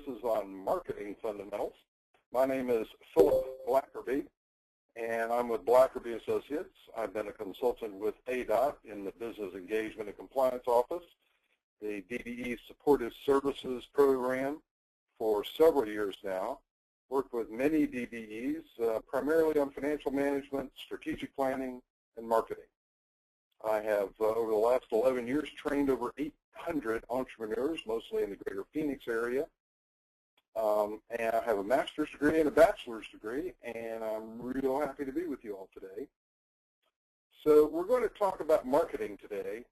courses on marketing fundamentals. My name is Philip Blackerby, and I'm with Blackerby Associates. I've been a consultant with ADOT in the Business Engagement and Compliance Office, the DBE Supportive Services Program, for several years now. Worked with many DBEs, primarily on financial management, strategic planning, and marketing. I have, over the last 11 years, trained over 800 entrepreneurs, mostly in the greater Phoenix area. And I have a master's degree and a bachelor's degree, and I'm real happy to be with you all today. So we're going to talk about marketing today,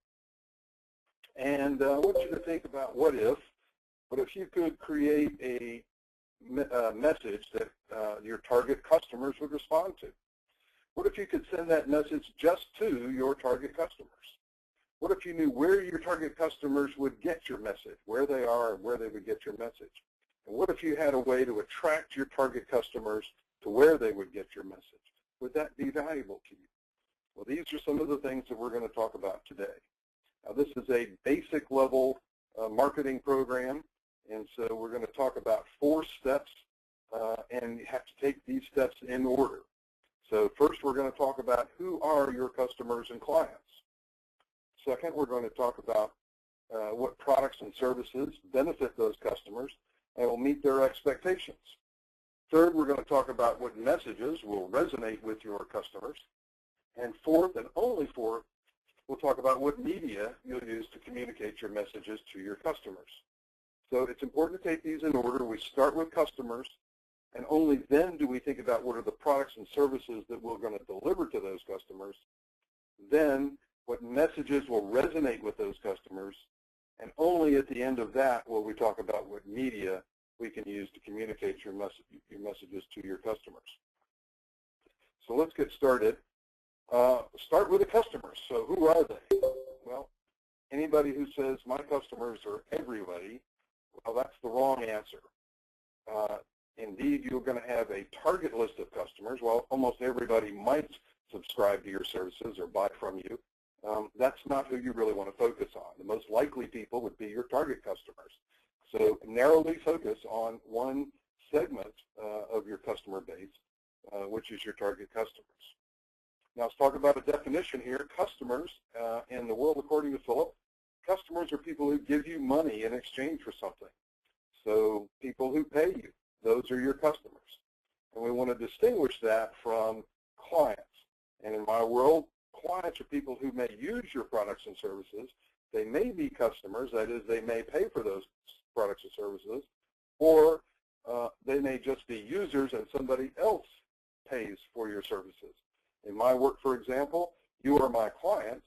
and I want you to think about what if you could create a message that your target customers would respond to? What if you could send that message just to your target customers? What if you knew where your target customers would get your message, where they are and where they would get your message? And what if you had a way to attract your target customers to where they would get your message? Would that be valuable to you? Well, these are some of the things that we're going to talk about today. Now, this is a basic level marketing program, and so we're going to talk about 4 steps, and you have to take these steps in order. So first, we're going to talk about who are your customers and clients. Second, we're going to talk about what products and services benefit those customers and will meet their expectations. Third, we're going to talk about what messages will resonate with your customers. And fourth, and only fourth, we'll talk about what media you'll use to communicate your messages to your customers. So it's important to take these in order. We start with customers, and only then do we think about what are the products and services that we're going to deliver to those customers. Then what messages will resonate with those customers, and only at the end of that will we talk about what media we can use to communicate your messages to your customers. So let's get started. Start with the customers. So who are they? Well, anybody who says my customers are everybody, well, that's the wrong answer. Indeed, you're going to have a target list of customers. Well, almost everybody might subscribe to your services or buy from you. That's not who you really want to focus on. The most likely people would be your target customers. So narrowly focus on one segment of your customer base, which is your target customers. Now let's talk about a definition here. Customers, in the world according to Philip, customers are people who give you money in exchange for something. So people who pay you, those are your customers. And we want to distinguish that from clients. And in my world, clients are people who may use your products and services. They may be customers, that is, they may pay for those products and services, or they may just be users and somebody else pays for your services. In my work, for example, you are my clients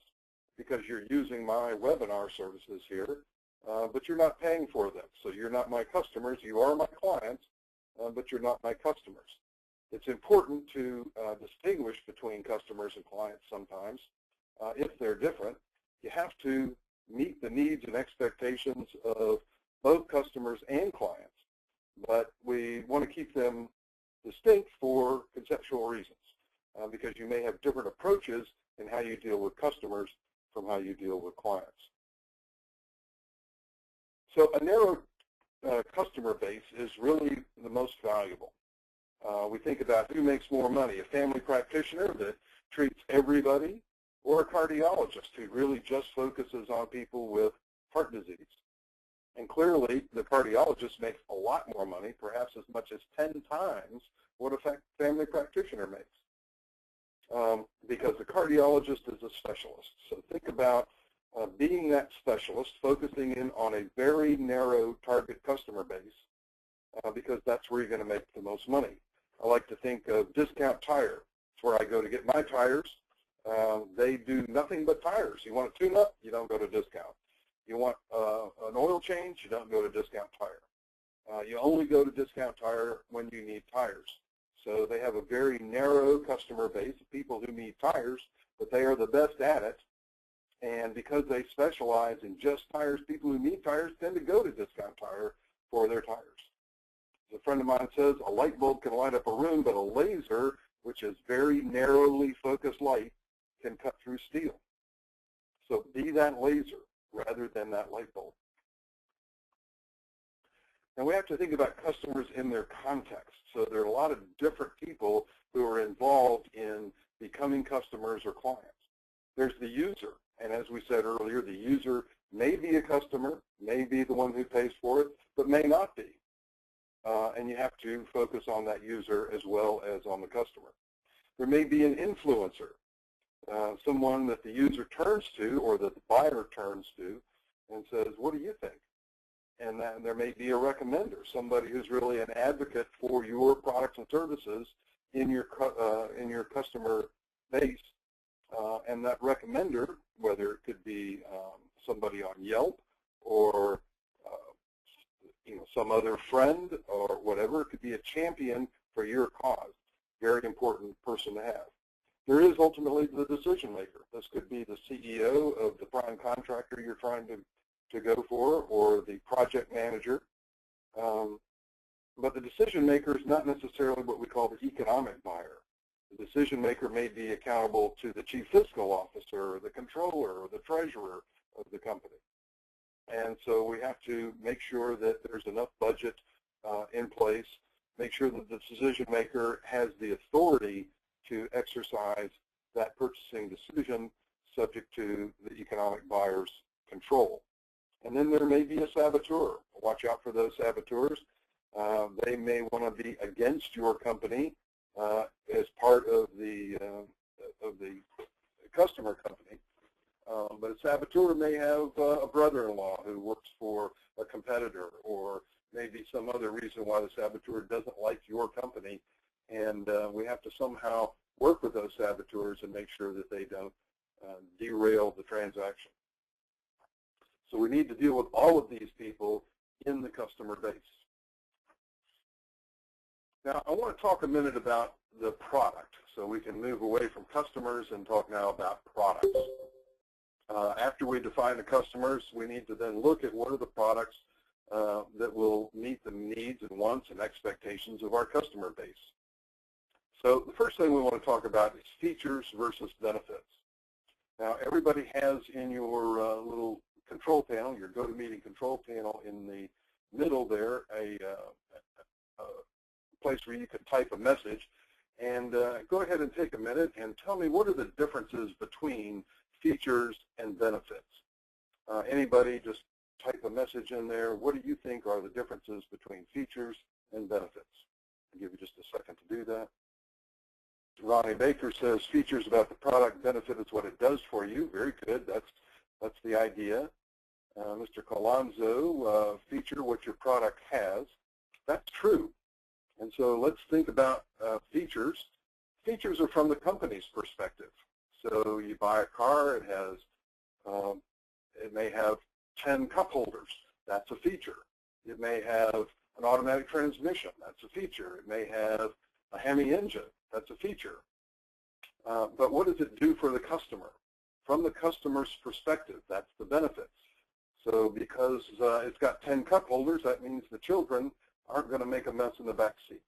because you're using my webinar services here, but you're not paying for them. So you're not my customers. You are my clients, but you're not my customers. It's important to distinguish between customers and clients sometimes. If they're different, you have to meet the needs and expectations of both customers and clients, but we want to keep them distinct for conceptual reasons, because you may have different approaches in how you deal with customers from how you deal with clients. So a narrow customer base is really the most valuable. We think about who makes more money, a family practitioner that treats everybody, or a cardiologist who really just focuses on people with heart disease. And clearly, the cardiologist makes a lot more money, perhaps as much as 10 times what a family practitioner makes, because the cardiologist is a specialist. So think about being that specialist, focusing in on a very narrow target customer base, because that's where you're going to make the most money. I like to think of Discount Tire. It's where I go to get my tires. They do nothing but tires. You want a tune-up, you don't go to Discount. You want an oil change, you don't go to Discount Tire. You only go to Discount Tire when you need tires. So they have a very narrow customer base of people who need tires, but they are the best at it. And because they specialize in just tires, people who need tires tend to go to Discount Tire for their tires. As a friend of mine says, a light bulb can light up a room, but a laser, which is very narrowly focused light, can cut through steel. So be that laser rather than that light bulb. And we have to think about customers in their context. So there are a lot of different people who are involved in becoming customers or clients. There's the user, and as we said earlier, the user may be a customer, may be the one who pays for it, but may not be. And you have to focus on that user as well as on the customer. There may be an influencer, someone that the user turns to or that the buyer turns to and says, what do you think? And there may be a recommender, somebody who's really an advocate for your products and services in your customer base. And that recommender, whether it could be somebody on Yelp or some other friend or whatever, it could be a champion for your cause. Very important person to have. There is ultimately the decision maker. This could be the CEO of the prime contractor you're trying to go for, or the project manager. But the decision maker is not necessarily what we call the economic buyer. The decision maker may be accountable to the chief fiscal officer or the controller or the treasurer of the company. And so we have to make sure that there's enough budget in place, make sure that the decision maker has the authority to exercise that purchasing decision subject to the economic buyer's control. And then there may be a saboteur. Watch out for those saboteurs. They may want to be against your company as part of the customer company. But a saboteur may have a brother-in-law who works for a competitor, or maybe some other reason why the saboteur doesn't like your company. And we have to somehow work with those saboteurs and make sure that they don't derail the transaction. So we need to deal with all of these people in the customer base. Now, I want to talk a minute about the product, so we can move away from customers and talk now about products. After we define the customers, we need to then look at what are the products that will meet the needs and wants and expectations of our customer base. So the first thing we want to talk about is features versus benefits. Now, everybody has in your little control panel, your GoToMeeting control panel in the middle there, a place where you can type a message. And go ahead and take a minute and tell me, what are the differences between features and benefits? Anybody just type a message in there. What do you think are the differences between features and benefits? I'll give you just a second to do that. Ronnie Baker says features about the product, benefit is what it does for you. Very good. That's the idea. Mr. Colonzo, feature what your product has. That's true. And so let's think about features. Features are from the company's perspective. So you buy a car, it may have 10 cup holders. That's a feature. It may have an automatic transmission. That's a feature. It may have a Hemi engine. That's a feature. But what does it do for the customer? From the customer's perspective, that's the benefits. So because it's got 10 cup holders, that means the children aren't going to make a mess in the back seat.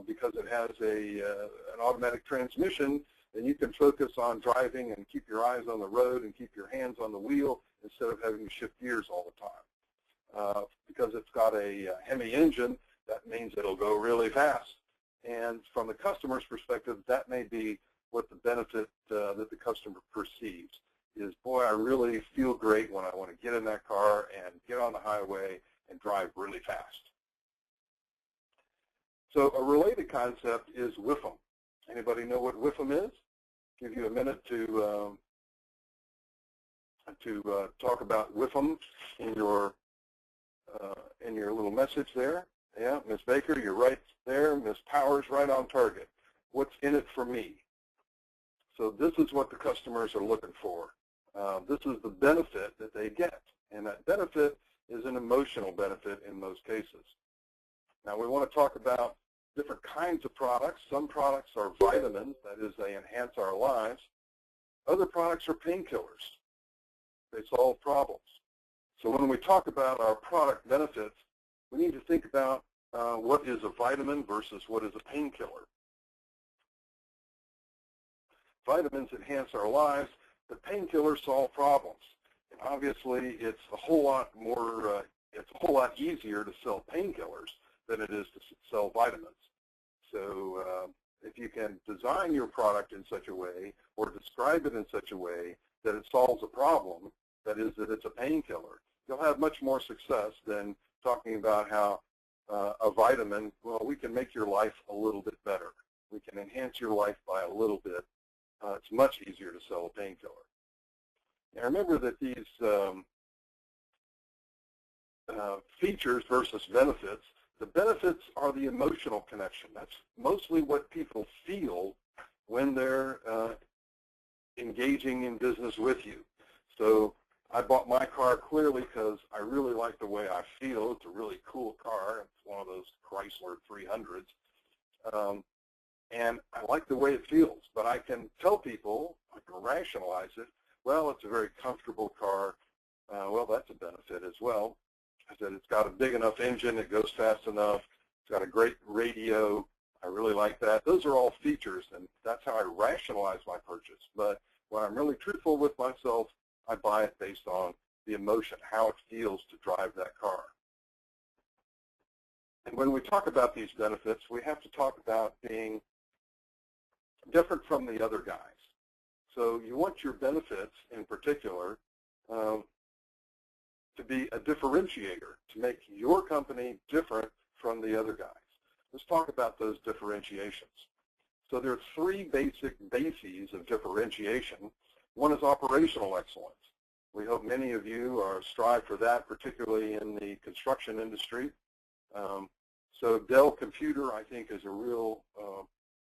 Because it has an automatic transmission, then you can focus on driving and keep your eyes on the road and keep your hands on the wheel instead of having to shift gears all the time. Because it's got a Hemi engine, that means it'll go really fast. And from the customer's perspective, that may be what the benefit that the customer perceives is, boy, I really feel great when I want to get in that car and get on the highway and drive really fast. So a related concept is WIFM. Anybody know what WIFM is? I'll give you a minute to talk about WIFM in your little message there. Yeah, Ms. Baker, you're right there. Ms. Powers, right on target. What's in it for me? So this is what the customers are looking for. This is the benefit that they get, and that benefit is an emotional benefit in most cases. Now we want to talk about different kinds of products. Some products are vitamins, that is, they enhance our lives. Other products are painkillers. They solve problems. So when we talk about our product benefits, we need to think about what is a vitamin versus what is a painkiller. Vitamins enhance our lives, but painkillers solve problems. And obviously, it's a whole lot more it's a whole lot easier to sell painkillers than it is to sell vitamins. So if you can design your product in such a way or describe it in such a way that it solves a problem, that is that it's a painkiller, you'll have much more success than talking about how a vitamin, well, we can make your life a little bit better. We can enhance your life by a little bit. It's much easier to sell a painkiller. Now remember that these features versus benefits, the benefits are the emotional connection. That's mostly what people feel when they're engaging in business with you. So I bought my car clearly because I really like the way I feel. It's a really cool car. It's one of those Chrysler 300s. And I like the way it feels. But I can tell people, I can rationalize it, well, it's a very comfortable car. Well, that's a benefit as well. I said it's got a big enough engine, it goes fast enough, it's got a great radio, I really like that. Those are all features, and that's how I rationalize my purchase. But when I'm really truthful with myself, I buy it based on the emotion, how it feels to drive that car. And when we talk about these benefits, we have to talk about being different from the other guys. So you want your benefits in particular to be a differentiator, to make your company different from the other guys. Let's talk about those differentiations. So there are three basic bases of differentiation. One is operational excellence. We hope many of you strive for that, particularly in the construction industry. So Dell Computer, I think, is a real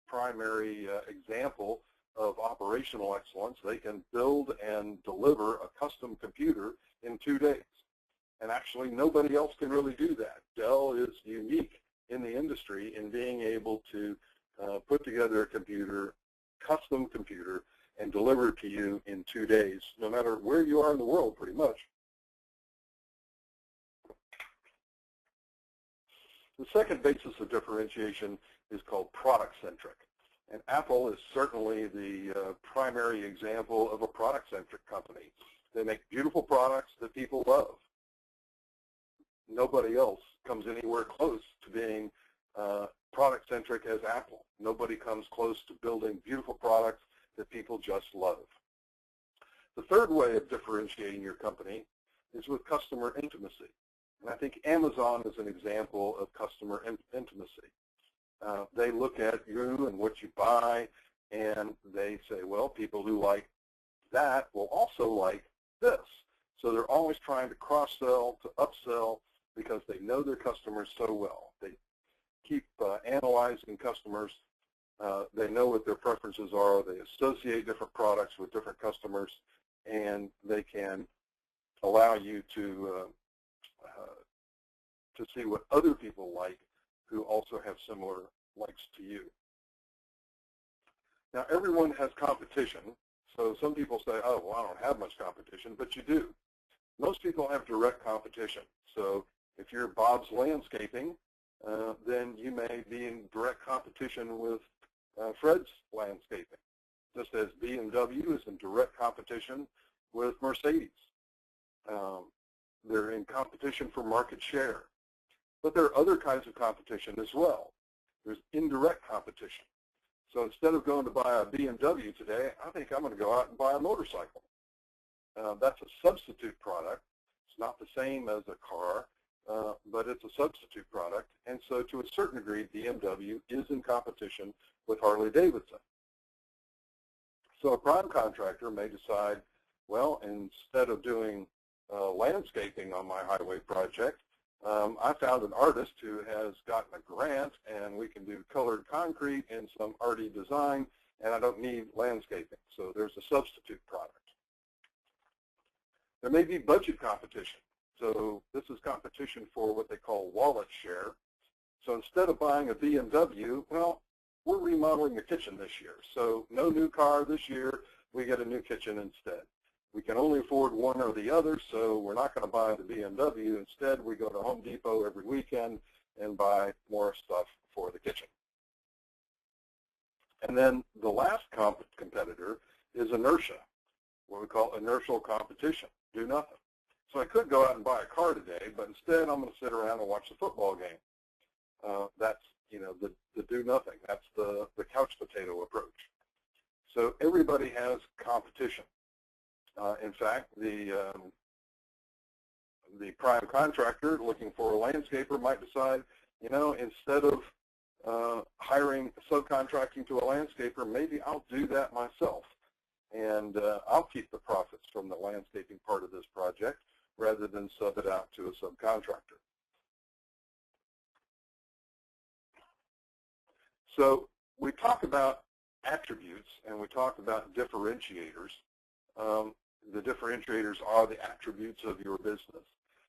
primary example of operational excellence. They can build and deliver a custom computer in 2 days. And actually, nobody else can really do that. Dell is unique in the industry in being able to put together a computer, custom computer, and deliver it to you in 2 days, no matter where you are in the world, pretty much. The second basis of differentiation is called product-centric. And Apple is certainly the primary example of a product-centric company. They make beautiful products that people love. Nobody else comes anywhere close to being product-centric as Apple. Nobody comes close to building beautiful products that people just love. The third way of differentiating your company is with customer intimacy. And I think Amazon is an example of customer intimacy. They look at you and what you buy, and they say, well, people who like that will also like this. So they're always trying to cross-sell, to upsell, because they know their customers so well. They keep analyzing customers. They know what their preferences are. They associate different products with different customers, and they can allow you to see what other people like who also have similar likes to you. Now, everyone has competition. So some people say, oh, well, I don't have much competition, but you do. Most people have direct competition. So if you're Bob's Landscaping, then you may be in direct competition with Fred's Landscaping, just as BMW is in direct competition with Mercedes. They're in competition for market share. But there are other kinds of competition as well. There's indirect competition. So instead of going to buy a BMW today, I think I'm going to go out and buy a motorcycle. That's a substitute product. It's not the same as a car, but it's a substitute product. And so to a certain degree, BMW is in competition with Harley-Davidson. So a prime contractor may decide, well, instead of doing landscaping on my highway project, I found an artist who has gotten a grant, and we can do colored concrete and some arty design, and I don't need landscaping. So there's a substitute product. There may be budget competition. So this is competition for what they call wallet share. So instead of buying a BMW, well, we're remodeling the kitchen this year. So no new car this year, we get a new kitchen instead. We can only afford one or the other, so we're not going to buy the BMW. Instead, we go to Home Depot every weekend and buy more stuff for the kitchen. And then the last competitor is inertia, what we call inertial competition, do nothing. So I could go out and buy a car today, but instead I'm going to sit around and watch the football game. That's, the do nothing. That's the couch potato approach. So everybody has competition. In fact, the prime contractor looking for a landscaper might decide, instead of subcontracting to a landscaper, maybe I'll do that myself. And I'll keep the profits from the landscaping part of this project rather than sub it out to a subcontractor. So we talk about attributes and we talk about differentiators. The differentiators are the attributes of your business.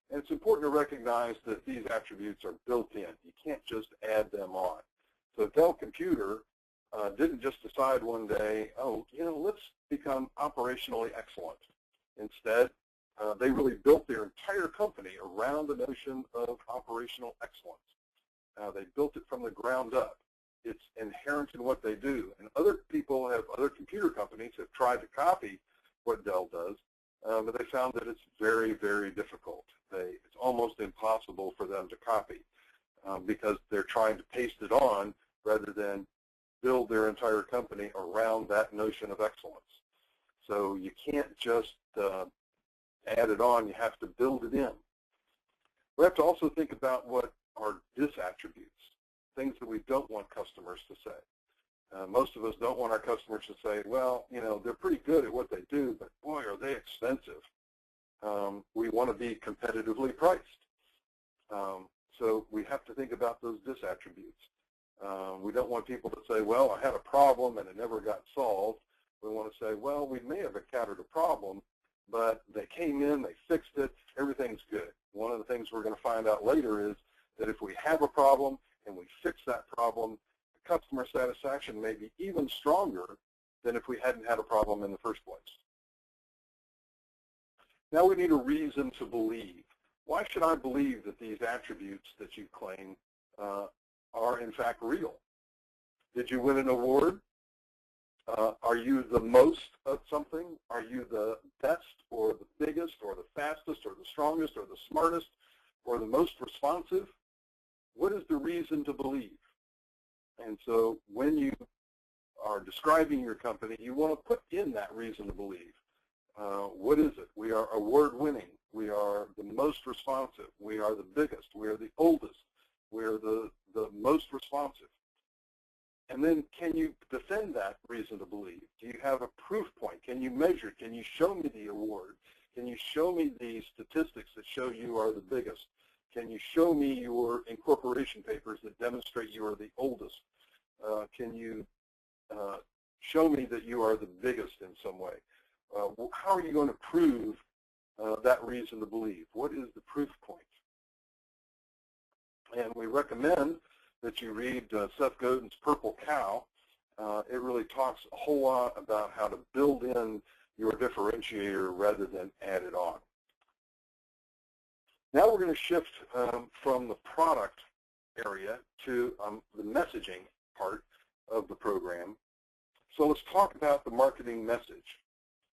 And it's important to recognize that these attributes are built in. You can't just add them on. So Dell Computer didn't just decide one day, let's become operationally excellent. Instead, they really built their entire company around the notion of operational excellence. They built it from the ground up. It's inherent in what they do. And other computer companies have tried to copy what Dell does, but they found that it's very, very difficult. It's almost impossible for them to copy because they're trying to paste it on rather than build their entire company around that notion of excellence. So you can't just add it on, you have to build it in. We have to also think about what are disattributes, things that we don't want customers to say. Most of us don't want our customers to say, well, they're pretty good at what they do, but boy, are they expensive. We want to be competitively priced. So we have to think about those disattributes. We don't want people to say, well, I had a problem and it never got solved. We want to say, well, we may have encountered a problem, but they came in, they fixed it, everything's good. One of the things we're going to find out later is that if we have a problem and we fix that problem, the customer satisfaction may be even stronger than if we hadn't had a problem in the first place. Now we need a reason to believe. Why should I believe that these attributes that you claim are in fact real? Did you win an award? Are you the most of something? Are you the best or the biggest or the fastest or the strongest or the smartest or the most responsive? What is the reason to believe? And so when you are describing your company, you want to put in that reason to believe. What is it? We are award-winning. We are the most responsive. We are the biggest. We are the oldest. We are the most responsive. And then can you defend that reason to believe? Do you have a proof point? Can you measure it? Can you show me the award? Can you show me the statistics that show you are the biggest? Can you show me your incorporation papers that demonstrate you are the oldest? Can you show me that you are the biggest in some way? How are you going to prove that reason to believe? What is the proof point? And we recommend that you read Seth Godin's Purple Cow. It really talks a whole lot about how to build in your differentiator rather than add it on. Now we're going to shift from the product area to the messaging part of the program. So let's talk about the marketing message.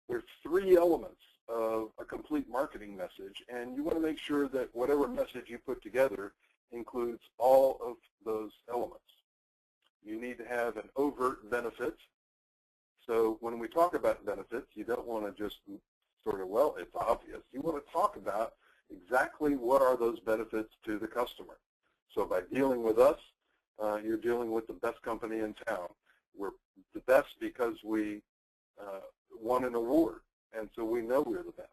There's 3 elements of a complete marketing message, and you want to make sure that whatever message you put together includes all of those elements. You need to have an overt benefit. So when we talk about benefits, you don't want to just sort of, well, it's obvious. You want to talk about exactly what are those benefits to the customer. So by dealing with us, you're dealing with the best company in town. We're the best because we won an award, and so we know we're the best.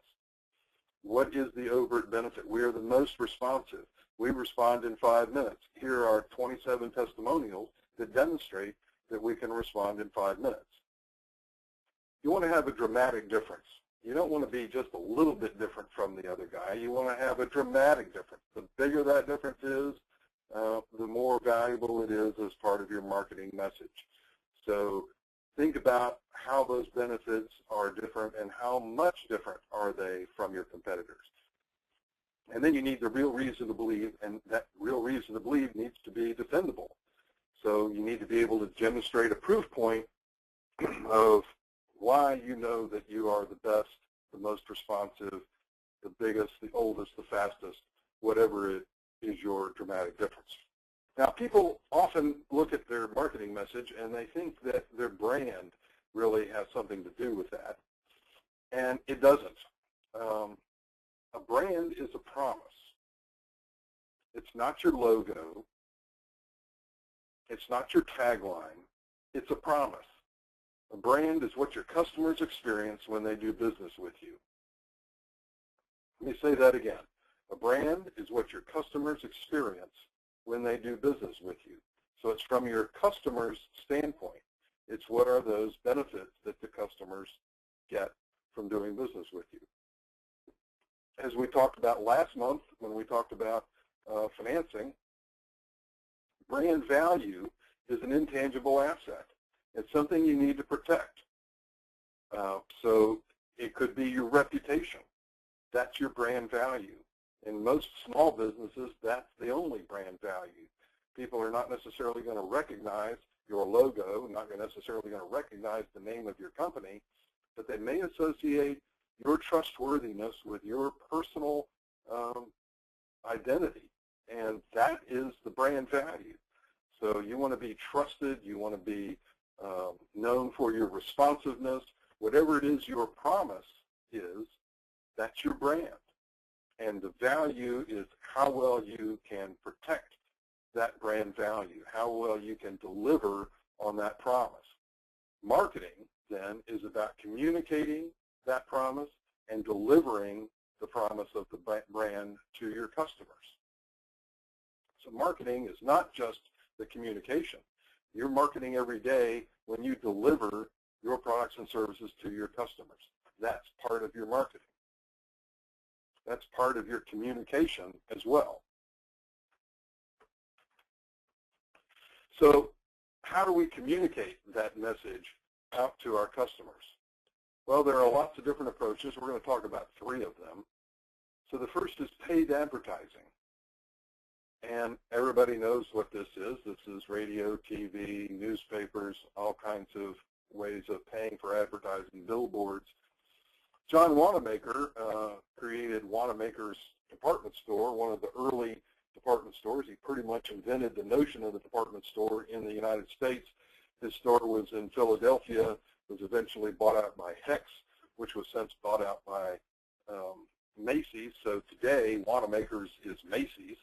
What is the overt benefit? We are the most responsive. We respond in 5 minutes. Here are 27 testimonials that demonstrate that we can respond in 5 minutes. You want to have a dramatic difference. You don't want to be just a little bit different from the other guy. You want to have a dramatic difference. The bigger that difference is, the more valuable it is as part of your marketing message. So think about how those benefits are different and how much different are they from your competitors. And then you need the real reason to believe, and that real reason to believe needs to be defendable. So you need to be able to demonstrate a proof point of why you know that you are the best, the most responsive, the biggest, the oldest, the fastest, whatever it is your dramatic difference. Now, people often look at their marketing message and they think that their brand really has something to do with that, and it doesn't. A brand is a promise. It's not your logo. It's not your tagline. It's a promise. A brand is what your customers experience when they do business with you. Let me say that again. A brand is what your customers experience when they do business with you. So it's from your customer's standpoint. It's what are those benefits that the customers get from doing business with you. As we talked about last month when we talked about financing, brand value is an intangible asset. It's something you need to protect. So it could be your reputation. That's your brand value. In most small businesses, that's the only brand value. People are not necessarily going to recognize your logo, not necessarily going to recognize the name of your company, but they may associate your trustworthiness with your personal identity, and that is the brand value. So you want to be trusted, you want to be known for your responsiveness, whatever it is your promise is, that's your brand. And the value is how well you can protect that brand value, how well you can deliver on that promise. Marketing, then, is about communicating that promise and delivering the promise of the brand to your customers. So marketing is not just the communication. You're marketing every day when you deliver your products and services to your customers. That's part of your marketing. That's part of your communication as well. So how do we communicate that message out to our customers? Well, there are lots of different approaches. We're going to talk about 3 of them. So the first is paid advertising. And everybody knows what this is. This is radio, TV, newspapers, all kinds of ways of paying for advertising, billboards. John Wanamaker created Wanamaker's department store, one of the early department stores. He pretty much invented the notion of the department store in the United States. His store was in Philadelphia, was eventually bought out by Hex, which was since bought out by Macy's. So today, Wanamaker's is Macy's.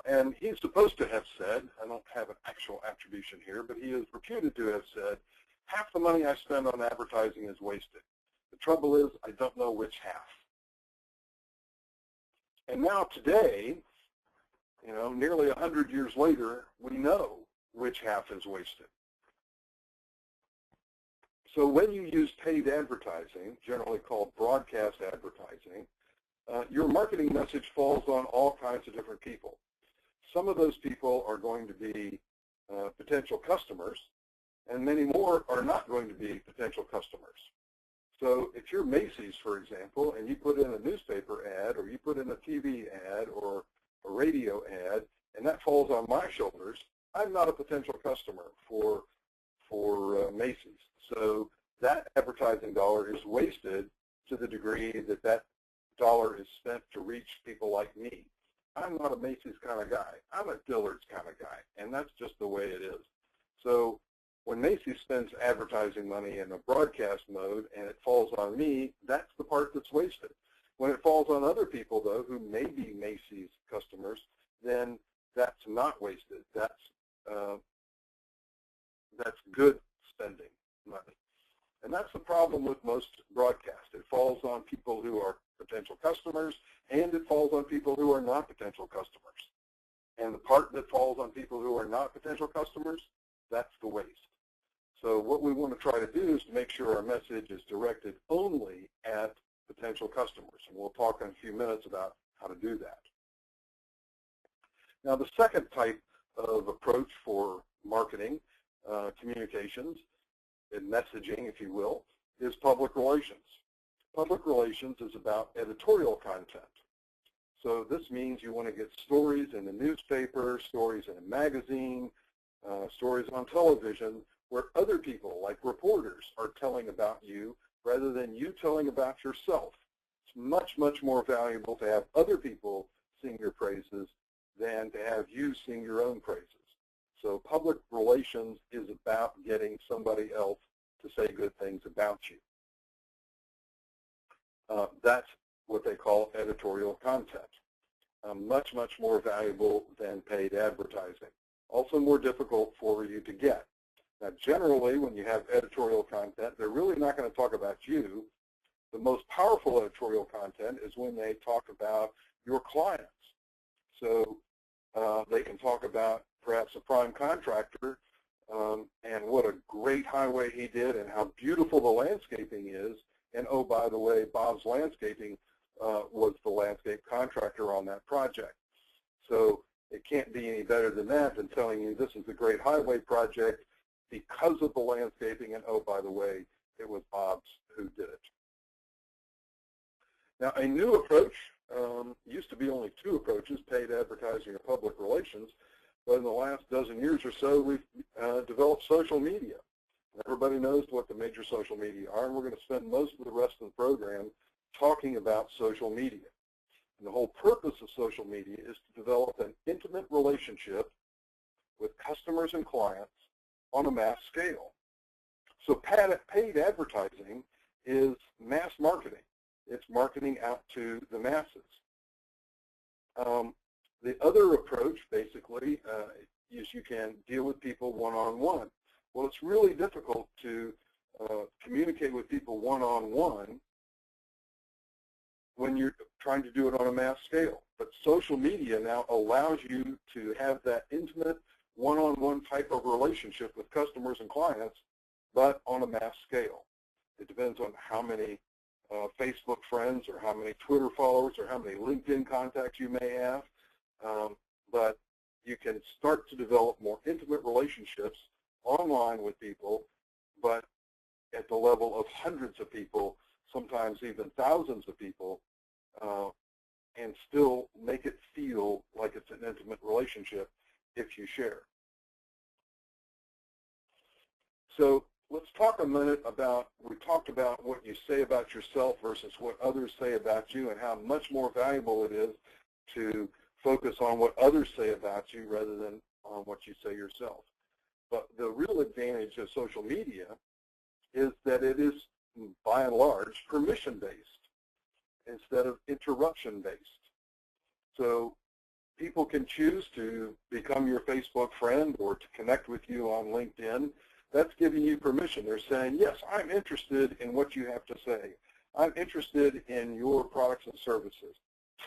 And he's supposed to have said, I don't have an actual attribution here, but he is reputed to have said, half the money I spend on advertising is wasted. The trouble is, I don't know which half. And now today, you know, nearly 100 years later, we know which half is wasted. So when you use paid advertising, generally called broadcast advertising, your marketing message falls on all kinds of different people. Some of those people are going to be potential customers, and many more are not going to be potential customers. So if you're Macy's, for example, and you put in a newspaper ad, or you put in a TV ad, or a radio ad, and that falls on my shoulders, I'm not a potential customer for Macy's. So that advertising dollar is wasted to the degree that that dollar is spent to reach people like me. I'm not a Macy's kind of guy. I'm a Dillard's kind of guy, and that's just the way it is. So when Macy's spends advertising money in a broadcast mode and it falls on me, that's the part that's wasted. When it falls on other people, though, who may be Macy's customers, then that's not wasted. That's good spending money. And that's the problem with most broadcast. It falls on people who are potential customers, and it falls on people who are not potential customers. And the part that falls on people who are not potential customers, that's the waste. So what we want to try to do is to make sure our message is directed only at potential customers. And we'll talk in a few minutes about how to do that. Now, the second type of approach for marketing, communications, and messaging, if you will, is public relations. Public relations is about editorial content. So this means you want to get stories in the newspaper, stories in a magazine, stories on television, where other people, like reporters, are telling about you rather than you telling about yourself. It's much, much more valuable to have other people sing your praises than to have you sing your own praises. So public relations is about getting somebody else to say good things about you. That's what they call editorial content. Much, much more valuable than paid advertising. Also more difficult for you to get. Now, generally, when you have editorial content, they're really not going to talk about you. The most powerful editorial content is when they talk about your clients. So they can talk about perhaps a prime contractor and what a great highway he did and how beautiful the landscaping is. And oh, by the way, Bob's Landscaping was the landscape contractor on that project. So it can't be any better than that, than telling you this is a great highway project because of the landscaping, and oh, by the way, it was Bob's who did it. Now, a new approach, used to be only two approaches, paid advertising or public relations, but in the last dozen years or so, we've developed social media. Everybody knows what the major social media are, and we're going to spend most of the rest of the program talking about social media. And the whole purpose of social media is to develop an intimate relationship with customers and clients on a mass scale. So paid advertising is mass marketing. It's marketing out to the masses. The other approach, basically, is you can deal with people one-on-one. Well, it's really difficult to communicate with people one-on-one when you're trying to do it on a mass scale. But social media now allows you to have that intimate one-on-one type of relationship with customers and clients, but on a mass scale. It depends on how many Facebook friends or how many Twitter followers or how many LinkedIn contacts you may have. But you can start to develop more intimate relationships online with people, but at the level of hundreds of people, sometimes even thousands of people, and still make it feel like it's an intimate relationship if you share. So let's talk a minute about, we talked about what you say about yourself versus what others say about you and how much more valuable it is to focus on what others say about you rather than on what you say yourself. But the real advantage of social media is that it is, by and large, permission-based instead of interruption-based. So people can choose to become your Facebook friend or to connect with you on LinkedIn. That's giving you permission. They're saying, yes, I'm interested in what you have to say. I'm interested in your products and services.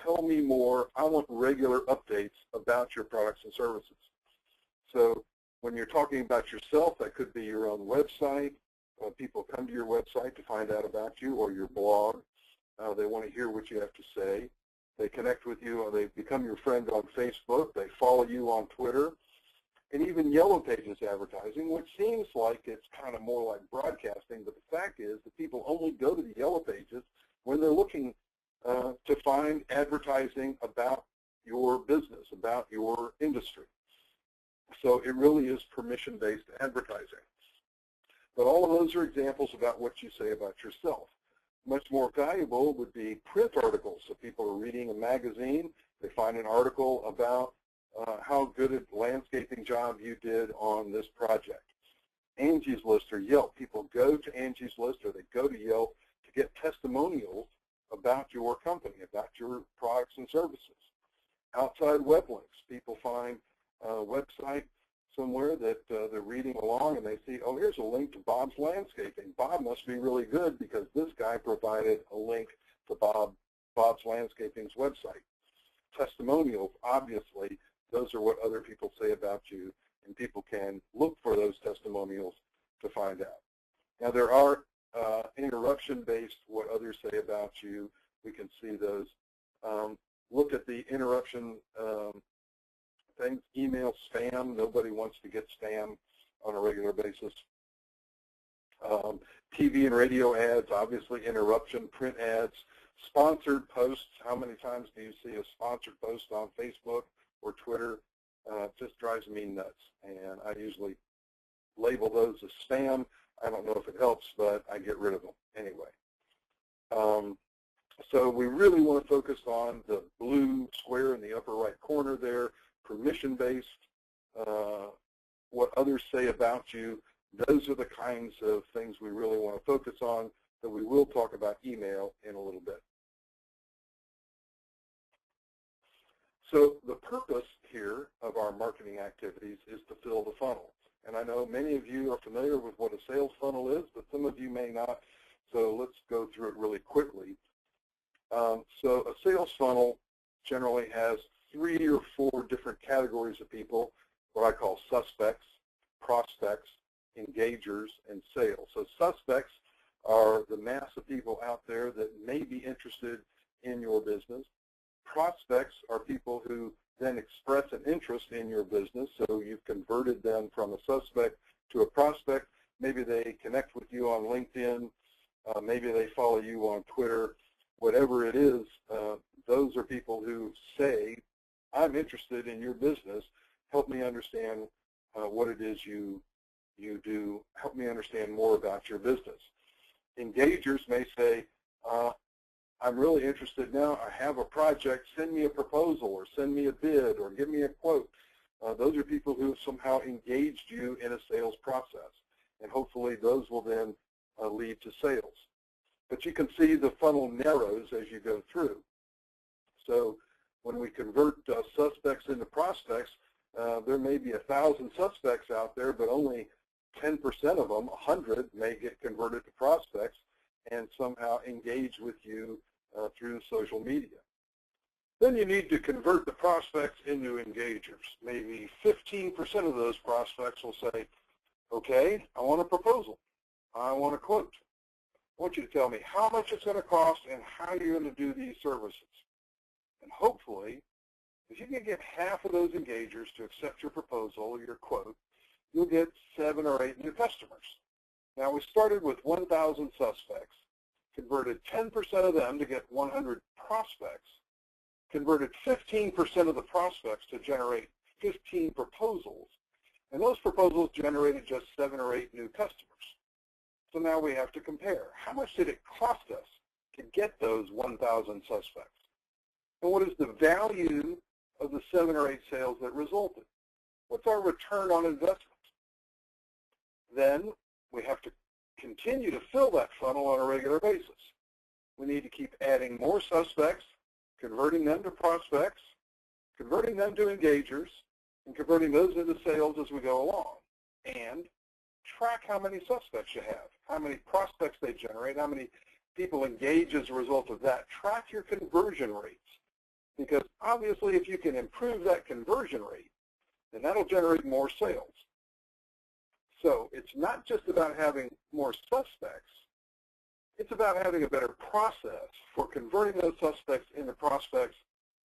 Tell me more. I want regular updates about your products and services. So when you're talking about yourself, that could be your own website. People come to your website to find out about you, or your blog. They want to hear what you have to say. They connect with you, or they become your friend on Facebook. They follow you on Twitter. And even Yellow Pages advertising, which seems like it's kind of more like broadcasting, but the fact is that people only go to the Yellow Pages when they're looking to find advertising about your business, about your industry. So it really is permission-based advertising. But all of those are examples about what you say about yourself. Much more valuable would be print articles. So people are reading a magazine, they find an article about how good a landscaping job you did on this project. Angie's List or Yelp. People go to Angie's List or they go to Yelp to get testimonials about your company, about your products and services. Outside web links. People find a website somewhere that they're reading along and they see, oh, here's a link to Bob's Landscaping. Bob must be really good because this guy provided a link to Bob's Landscaping's website. Testimonials, obviously, those are what other people say about you, and people can look for those testimonials to find out. Now, there are interruption-based what others say about you. We can see those. Look at the interruption things, email spam. Nobody wants to get spam on a regular basis. TV and radio ads, obviously interruption, print ads, sponsored posts. How many times do you see a sponsored post on Facebook or Twitter? It just drives me nuts, and I usually label those as spam. I don't know if it helps, but I get rid of them anyway. So we really want to focus on the blue square in the upper right corner there, permission-based, what others say about you. Those are the kinds of things we really want to focus on, that we will talk about email in a little bit. So the purpose here of our marketing activities is to fill the funnel. And I know many of you are familiar with what a sales funnel is, but some of you may not. So let's go through it really quickly. So a sales funnel generally has 3 or 4 different categories of people, what I call suspects, prospects, engagers, and sales. So suspects are the mass of people out there that may be interested in your business. Prospects are people who then express an interest in your business, so you've converted them from a suspect to a prospect. Maybe they connect with you on LinkedIn, maybe they follow you on Twitter. Whatever it is, those are people who say, I'm interested in your business, help me understand what it is you do, help me understand more about your business. Engagers may say, I'm really interested now, I have a project, send me a proposal or send me a bid or give me a quote. Those are people who have somehow engaged you in a sales process, and hopefully those will then lead to sales. But you can see the funnel narrows as you go through. So when we convert suspects into prospects, there may be 1,000 suspects out there, but only 10% of them, 100, may get converted to prospects and somehow engage with you through social media. Then you need to convert the prospects into engagers. Maybe 15% of those prospects will say, okay, I want a proposal. I want a quote. I want you to tell me how much it's going to cost and how you're going to do these services. And hopefully, if you can get half of those engagers to accept your proposal or your quote, you'll get 7 or 8 new customers. Now, we started with 1,000 suspects, converted 10% of them to get 100 prospects, converted 15% of the prospects to generate 15 proposals, and those proposals generated just 7 or 8 new customers. So now we have to compare. How much did it cost us to get those 1,000 suspects? And what is the value of the 7 or 8 sales that resulted? What's our return on investment? Then we have to continue to fill that funnel on a regular basis. We need to keep adding more suspects, converting them to prospects, converting them to engagers, and converting those into sales as we go along. And track how many suspects you have, how many prospects they generate, how many people engage as a result of that. Track your conversion rates, because obviously if you can improve that conversion rate, then that'll generate more sales. So it's not just about having more suspects, it's about having a better process for converting those suspects into prospects,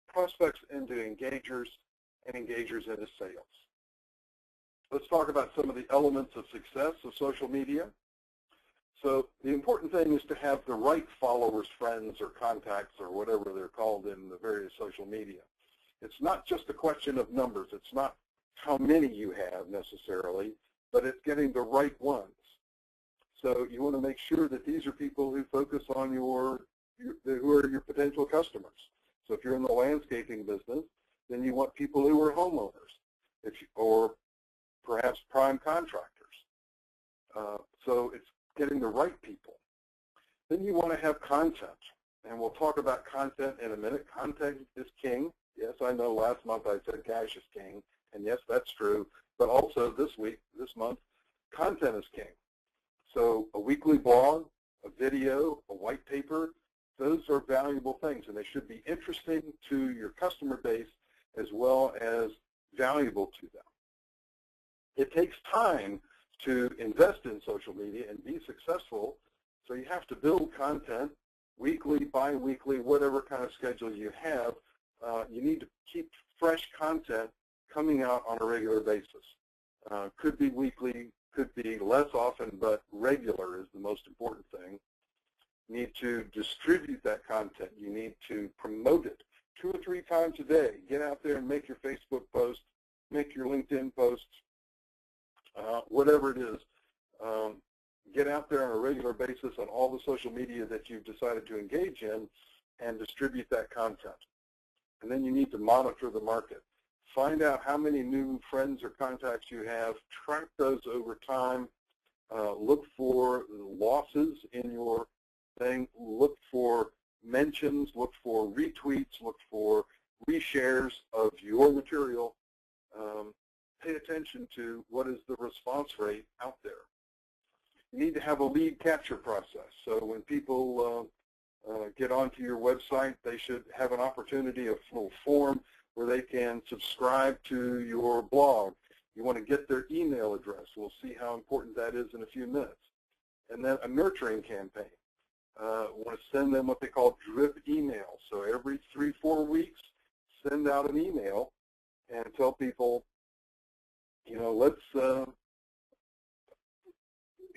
prospects into engagers, and engagers into sales. Let's talk about some of the elements of success of social media. So the important thing is to have the right followers, friends, or contacts, or whatever they're called in the various social media. It's not just a question of numbers. It's not how many you have necessarily, but it's getting the right ones. So you want to make sure that these are people who focus on who are your potential customers. So if you're in the landscaping business, then you want people who are homeowners, or perhaps prime contractors. So it's getting the right people. Then you want to have content, and we'll talk about content in a minute. Content is king. Yes, I know last month I said cash is king, and yes, that's true. But also this month, content is king. So a weekly blog, a video, a white paper, those are valuable things, and they should be interesting to your customer base as well as valuable to them. It takes time to invest in social media and be successful, so you have to build content weekly, bi-weekly, whatever kind of schedule you have. You need to keep fresh content coming out on a regular basis. Could be weekly, could be less often, but regular is the most important thing. You need to distribute that content. You need to promote it 2 or 3 times a day. Get out there and make your Facebook post, make your LinkedIn posts, whatever it is. Get out there on a regular basis on all the social media that you've decided to engage in, and distribute that content. And then you need to monitor the market. Find out how many new friends or contacts you have. Track those over time. Look for losses in your thing. Look for mentions. Look for retweets. Look for reshares of your material. Pay attention to what is the response rate out there. You need to have a lead capture process. So when people get onto your website, they should have an opportunity, a little form where they can subscribe to your blog. You want to get their email address. We'll see how important that is in a few minutes. And then a nurturing campaign. Want to send them what they call drip email. So every 3-4 weeks, send out an email and tell people, you know,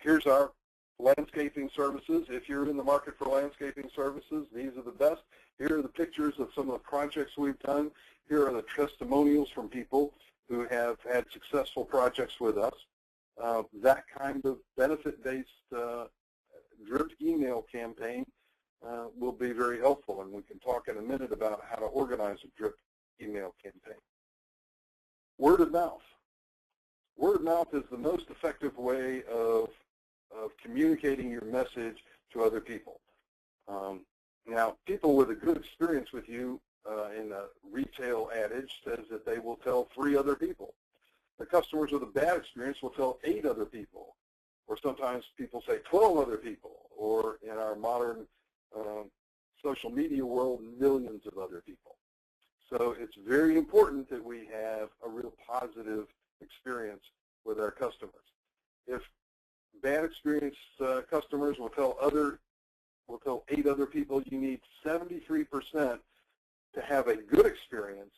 here's our landscaping services. If you're in the market for landscaping services, these are the best. Here are the pictures of some of the projects we've done. Here are the testimonials from people who have had successful projects with us. That kind of benefit-based drip email campaign will be very helpful, and we can talk in a minute about how to organize a drip email campaign. Word of mouth. Word of mouth is the most effective way of communicating your message to other people. Now, people with a good experience with you in a retail adage says that they will tell 3 other people. The customers with a bad experience will tell 8 other people, or sometimes people say 12 other people, or in our modern social media world, millions of other people. So it's very important that we have a real positive experience with our customers. If bad experience customers will tell 8 other people, you need 73% to have a good experience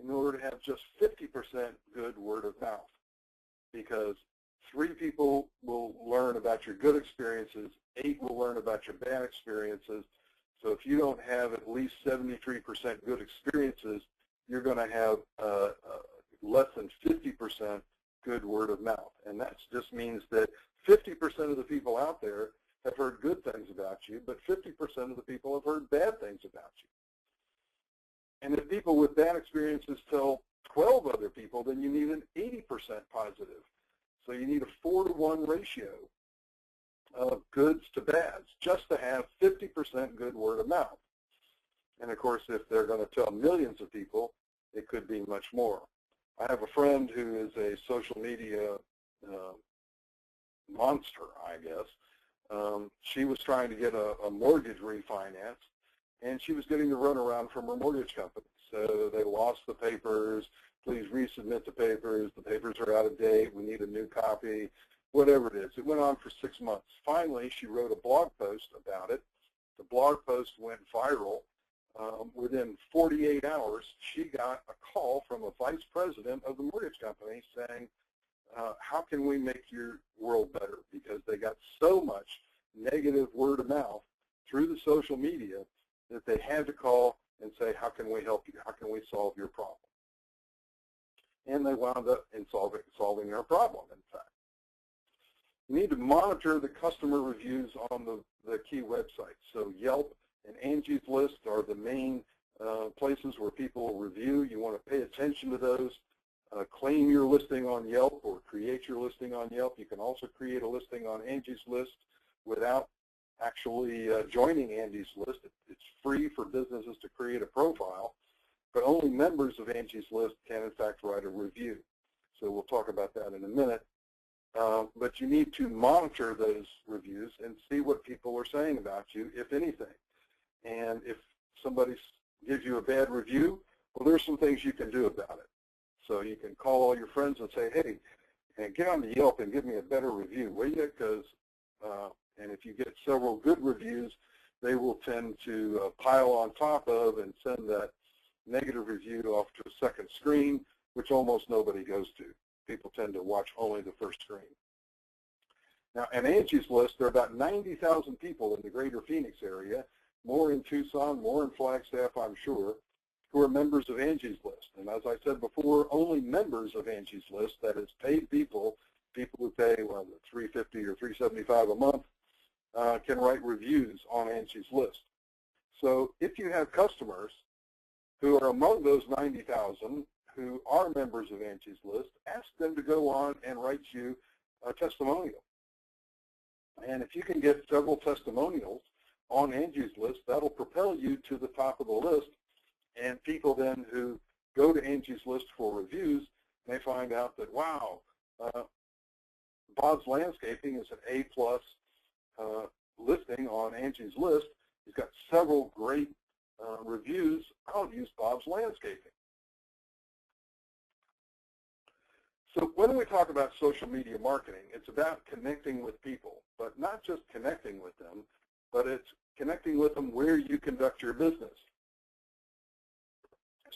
in order to have just 50% good word of mouth, because 3 people will learn about your good experiences, 8 will learn about your bad experiences. So if you don't have at least 73% good experiences, you're going to have less than 50% good word of mouth. And that just means that 50% of the people out there have heard good things about you, but 50% of the people have heard bad things about you. And if people with bad experiences tell 12 other people, then you need an 80% positive. So you need a 4-to-1 ratio of goods to bads just to have 50% good word of mouth. And of course, if they're going to tell millions of people, it could be much more. I have a friend who is a social media monster, I guess. She was trying to get a mortgage refinance, and she was getting the runaround from her mortgage company. So they lost the papers. Please resubmit the papers. The papers are out of date. We need a new copy, whatever it is. It went on for 6 months. Finally, she wrote a blog post about it. The blog post went viral. Within 48 hours, she got a call from a vice president of the mortgage company saying, how can we make your world better? Because they got so much negative word of mouth through the social media that they had to call and say, how can we help you? How can we solve your problem? And they wound up in solving their problem, in fact. You need to monitor the customer reviews on the key websites. So Yelp and Angie's List are the main places where people will review. You want to pay attention to those. Claim your listing on Yelp or create your listing on Yelp. You can also create a listing on Angie's List without actually joining Angie's List. It's free for businesses to create a profile, but only members of Angie's List can, in fact, write a review. So we'll talk about that in a minute. But you need to monitor those reviews and see what people are saying about you, if anything. And if somebody gives you a bad review, well, there's some things you can do about it. So you can call all your friends and say, hey, get on the Yelp and give me a better review, will you? Because, and if you get several good reviews, they will tend to pile on top of and send that negative review off to a second screen, which almost nobody goes to. People tend to watch only the first screen. Now, in Angie's List, there are about 90,000 people in the greater Phoenix area, more in Tucson, more in Flagstaff, I'm sure, who are members of Angie's List. And as I said before, only members of Angie's List, that is paid people who pay, well, $350 or $375 a month, can write reviews on Angie's List. So if you have customers who are among those 90,000 who are members of Angie's List, ask them to go on and write you a testimonial. And if you can get several testimonials on Angie's List, that'll propel you to the top of the list. And people then who go to Angie's List for reviews may find out that, wow, Bob's Landscaping is an A-plus listing on Angie's List. He's got several great reviews. I'll use Bob's Landscaping. So when we talk about social media marketing, it's about connecting with people, but not just connecting with them, but it's connecting with them where you conduct your business.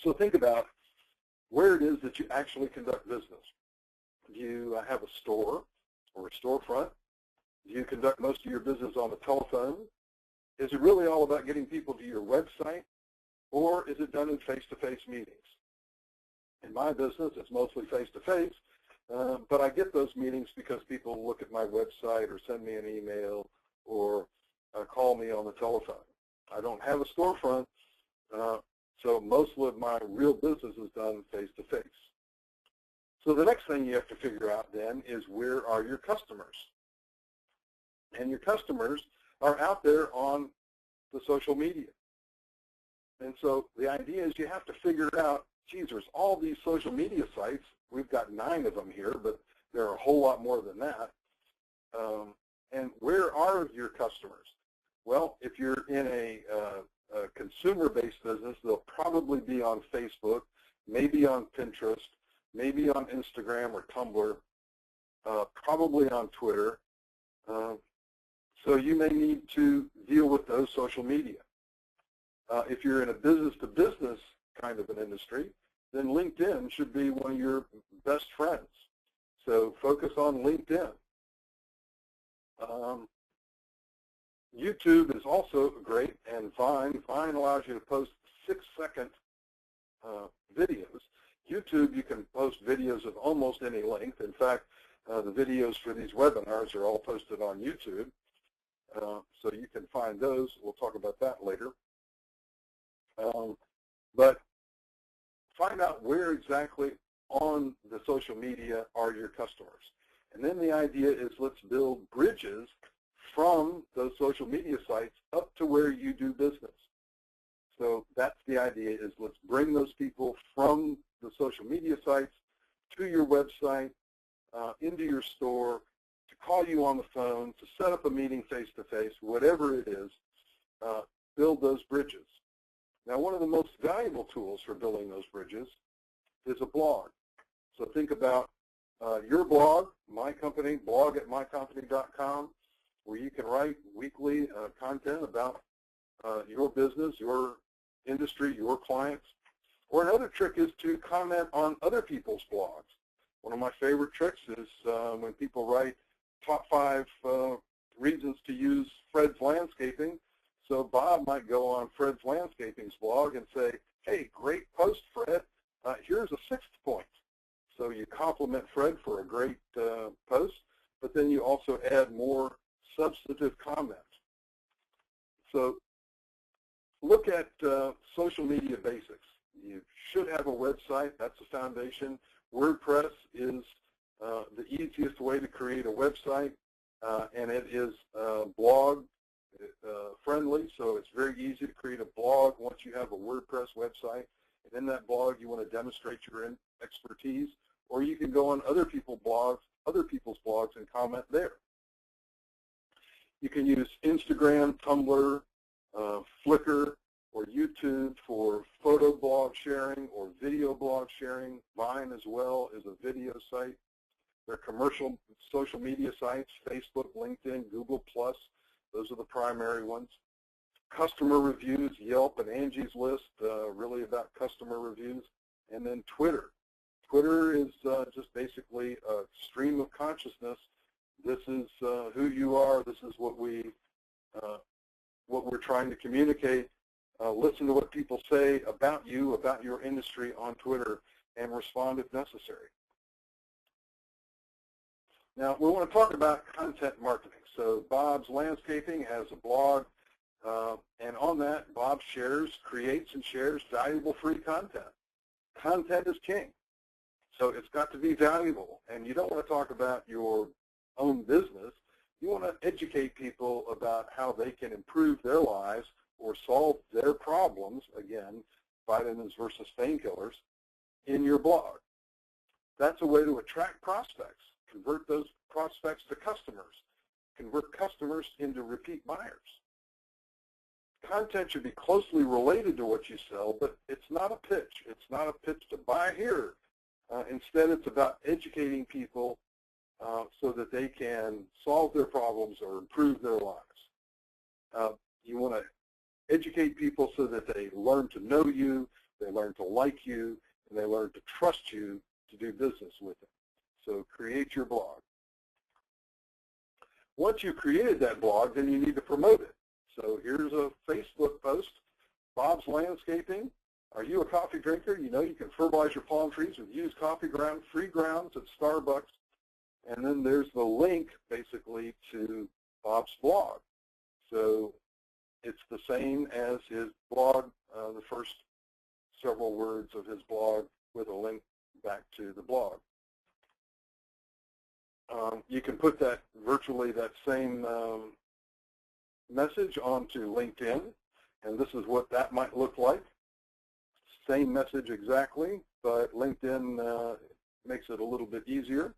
So think about where it is that you actually conduct business. Do you have a store or a storefront? Do you conduct most of your business on the telephone? Is it really all about getting people to your website, or is it done in face-to-face meetings? In my business, it's mostly face-to-face, but I get those meetings because people look at my website or send me an email or call me on the telephone. I don't have a storefront, so most of my real business is done face-to-face. So the next thing you have to figure out then is, where are your customers? And your customers are out there on the social media. And so the idea is you have to figure out, geez, there's all these social media sites. We've got 9 of them here, but there are a whole lot more than that. And where are your customers? Well, if you're in a consumer-based business, they'll probably be on Facebook, maybe on Pinterest, maybe on Instagram or Tumblr, probably on Twitter. So you may need to deal with those social media. If you're in a business-to-business kind of an industry, then LinkedIn should be one of your best friends. So focus on LinkedIn. YouTube is also great, and Vine allows you to post 6-second videos. YouTube, you can post videos of almost any length. In fact, the videos for these webinars are all posted on YouTube. So you can find those. We'll talk about that later. But find out where exactly on the social media are your customers. And then the idea is, let's build bridges from those social media sites up to where you do business. So that's the idea, is let's bring those people from the social media sites to your website, into your store, to call you on the phone, to set up a meeting face-to-face, whatever it is, build those bridges. Now, one of the most valuable tools for building those bridges is a blog. So think about your blog, my company, blog@mycompany.com, where you can write weekly content about your business, your industry, your clients. Or another trick is to comment on other people's blogs. One of my favorite tricks is when people write top 5 reasons to use Fred's Landscaping. So Bob might go on Fred's Landscaping's blog and say, hey, great post, Fred. Here's a 6th point. So you compliment Fred for a great post, but then you also add more substantive comments. So look at social media basics. You should have a website. That's the foundation. WordPress is the easiest way to create a website, and it is blog friendly, so it's very easy to create a blog once you have a WordPress website. And in that blog, you want to demonstrate your expertise, or you can go on other people's blogs and comment there. You can use Instagram, Tumblr, Flickr, or YouTube for photo blog sharing or video blog sharing. Vine as well is a video site. There are commercial social media sites, Facebook, LinkedIn, Google+. Those are the primary ones. Customer reviews, Yelp and Angie's List, really about customer reviews. And then Twitter. Twitter is just basically a stream of consciousness. This is who you are. This is what we're trying to communicate. Listen to what people say about you, about your industry on Twitter, and respond if necessary. Now, we want to talk about content marketing. So Bob's Landscaping has a blog. And on that, Bob creates and shares valuable free content. Content is king. So it's got to be valuable. And you don't want to talk about your own business. You want to educate people about how they can improve their lives or solve their problems, again, vitamins versus painkillers, in your blog. That's a way to attract prospects, convert those prospects to customers, convert customers into repeat buyers. Content should be closely related to what you sell, but it's not a pitch. It's not a pitch to buy here. Instead, it's about educating people so that they can solve their problems or improve their lives. You want to educate people so that they learn to know you, they learn to like you, and they learn to trust you to do business with them. So create your blog. Once you've created that blog, then you need to promote it. So here's a Facebook post, Bob's Landscaping. Are you a coffee drinker? You know you can fertilize your palm trees with used coffee grounds, free grounds at Starbucks. And then there's the link, basically, to Bob's blog. So it's the same as his blog, the first several words of his blog with a link back to the blog. You can put that virtually that same message onto LinkedIn, and this is what that might look like. Same message exactly, but LinkedIn makes it a little bit easier.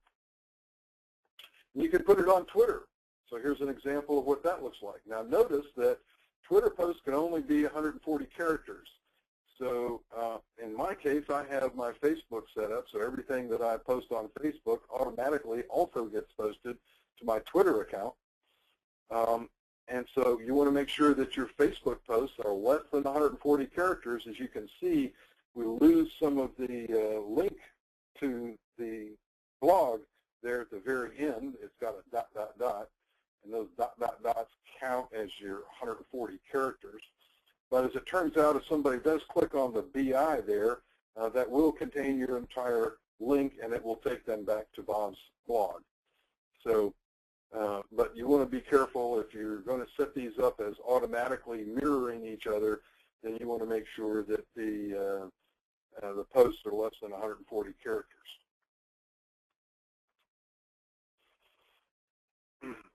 You can put it on Twitter. So here's an example of what that looks like. Now notice that Twitter posts can only be 140 characters. So in my case, I have my Facebook set up, so everything that I post on Facebook automatically also gets posted to my Twitter account. And so you want to make sure that your Facebook posts are less than 140 characters. As you can see, we lose some of the link to the blog there at the very end. It's got a dot, dot, dot, and those dot, dot, dots count as your 140 characters. But as it turns out, if somebody does click on the BI there, that will contain your entire link, and it will take them back to Bob's blog. So, but you want to be careful if you're going to set these up as automatically mirroring each other, then you want to make sure that the posts are less than 140 characters.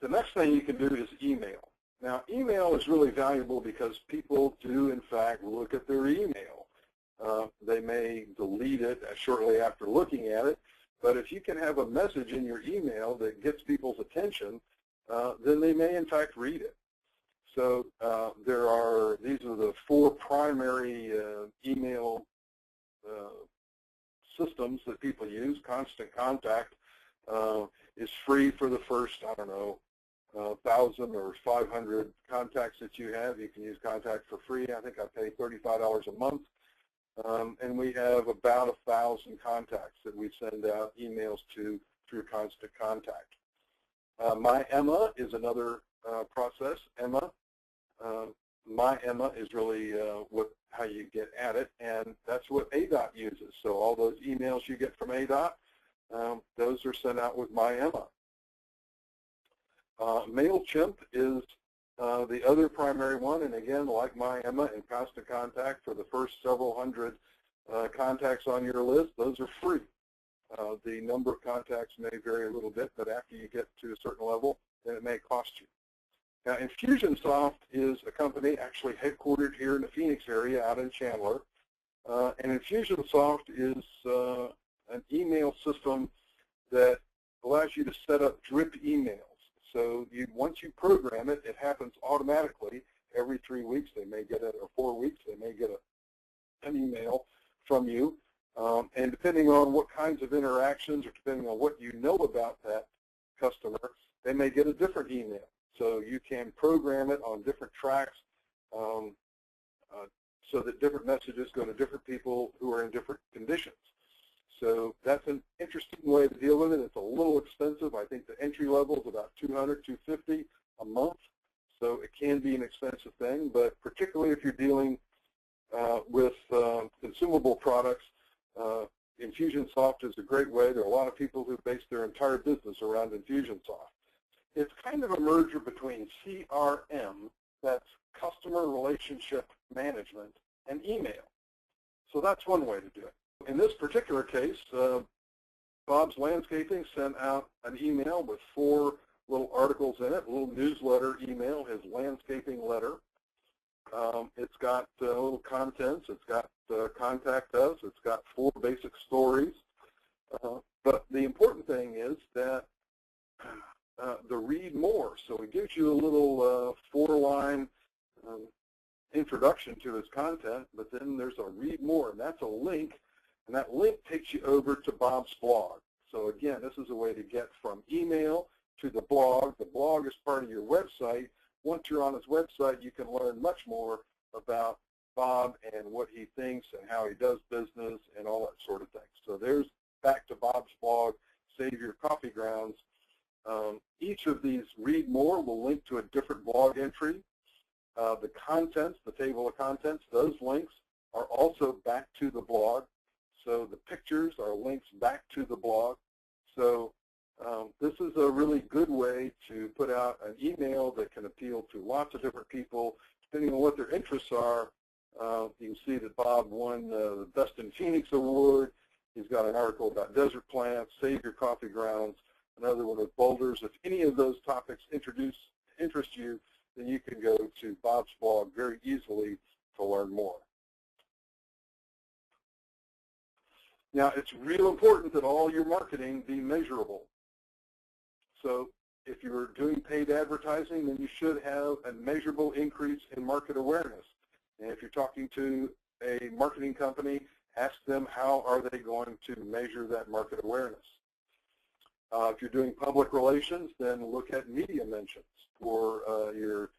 The next thing you can do is email. Now, email is really valuable because people do, in fact, look at their email. They may delete it shortly after looking at it, but if you can have a message in your email that gets people's attention, then they may, in fact, read it. So these are the 4 primary email systems that people use. Constant Contact is free for the first, I don't know, 1,000 or 500 contacts that you have. You can use Contact for free. I think I pay $35 a month. And we have about 1,000 contacts that we send out emails to through Constant Contact. My Emma is another process. Emma, My Emma is really how you get at it, and that's what ADOT uses. So all those emails you get from ADOT, those are sent out with My Emma. MailChimp is the other primary one, and again, like My Emma and Constant Contact, for the first several hundred contacts on your list, those are free. The number of contacts may vary a little bit, but after you get to a certain level, then it may cost you. Now, Infusionsoft is a company actually headquartered here in the Phoenix area out in Chandler. And Infusionsoft is an email system that allows you to set up drip emails. So once you program it, it happens automatically. Every 3 weeks they may get it, or 4 weeks they may get an email from you. And depending on what kinds of interactions or depending on what you know about that customer, they may get a different email. So you can program it on different tracks so that different messages go to different people who are in different conditions. So that's an interesting way to deal with it. It's a little expensive. I think the entry level is about $200, $250 a month. So it can be an expensive thing, but particularly if you're dealing with consumable products, Infusionsoft is a great way. There are a lot of people who base their entire business around Infusionsoft. It's kind of a merger between CRM That's customer relationship management and email. So that's one way to do it. In this particular case, Bob's Landscaping sent out an email with 4 little articles in it, a little newsletter email, his landscaping letter. It's got little contents. It's got contact us. It's got 4 basic stories. But the important thing is that the read more. So it gives you a little 4-line introduction to his content, but then there's a read more, and that's a link, and that link takes you over to Bob's blog. So again, this is a way to get from email to the blog. The blog is part of your website. Once you're on his website, you can learn much more about Bob and what he thinks and how he does business and all that sort of thing. So there's back to Bob's blog, Save Your Coffee Grounds. Each of these read more will link to a different blog entry. The contents, the table of contents, those links are also back to the blog. So the pictures are links back to the blog. So this is a really good way to put out an email that can appeal to lots of different people, depending on what their interests are. You can see that Bob won the Best in Phoenix Award. He's got an article about desert plants, Save Your Coffee Grounds, another one with boulders. If any of those topics interest you, then you can go to Bob's blog very easily to learn more. Now, it's real important that all your marketing be measurable. So if you're doing paid advertising, then you should have a measurable increase in market awareness. And if you're talking to a marketing company, ask them how are they going to measure that market awareness. If you're doing public relations, then look at media mentions. For your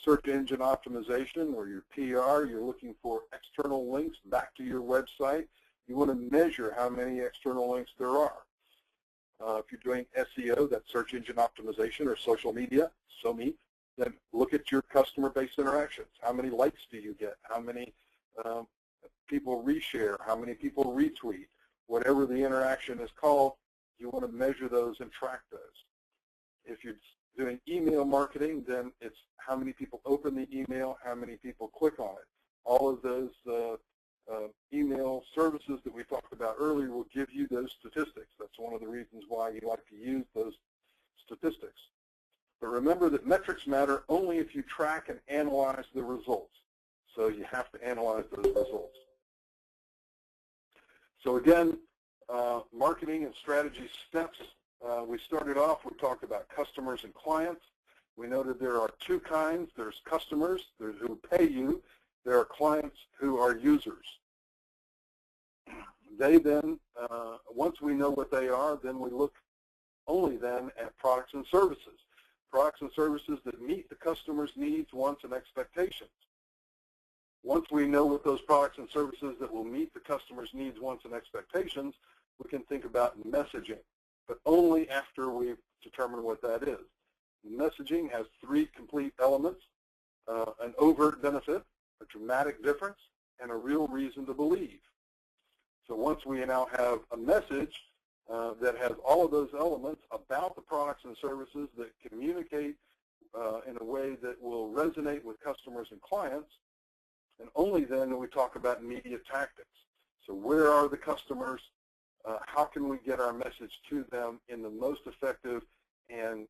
search engine optimization or your PR, you're looking for external links back to your website. You want to measure how many external links there are. If you're doing SEO, that's search engine optimization, or social media, then look at your customer base interactions. How many likes do you get? How many people reshare? How many people retweet? Whatever the interaction is called, you want to measure those and track those. If you're doing email marketing, then it's how many people open the email, how many people click on it. All of those email services that we talked about earlier will give you those statistics. That's one of the reasons why you like to use those statistics. But remember that metrics matter only if you track and analyze the results. So you have to analyze those results. So again, marketing and strategy steps. We started off, we talked about customers and clients. We noted there are 2 kinds. There's customers who pay you. There are clients who are users. They then, once we know what they are, then we look only then at products and services. Products and services that meet the customer's needs, wants, and expectations. Once we know what those products and services that will meet the customer's needs, wants, and expectations, we can think about messaging, but only after we've determined what that is. Messaging has 3 complete elements: an overt benefit, a dramatic difference, and a real reason to believe. So once we now have a message that has all of those elements about the products and services that communicate in a way that will resonate with customers and clients, and only then do we talk about media tactics. So where are the customers? How can we get our message to them in the most effective and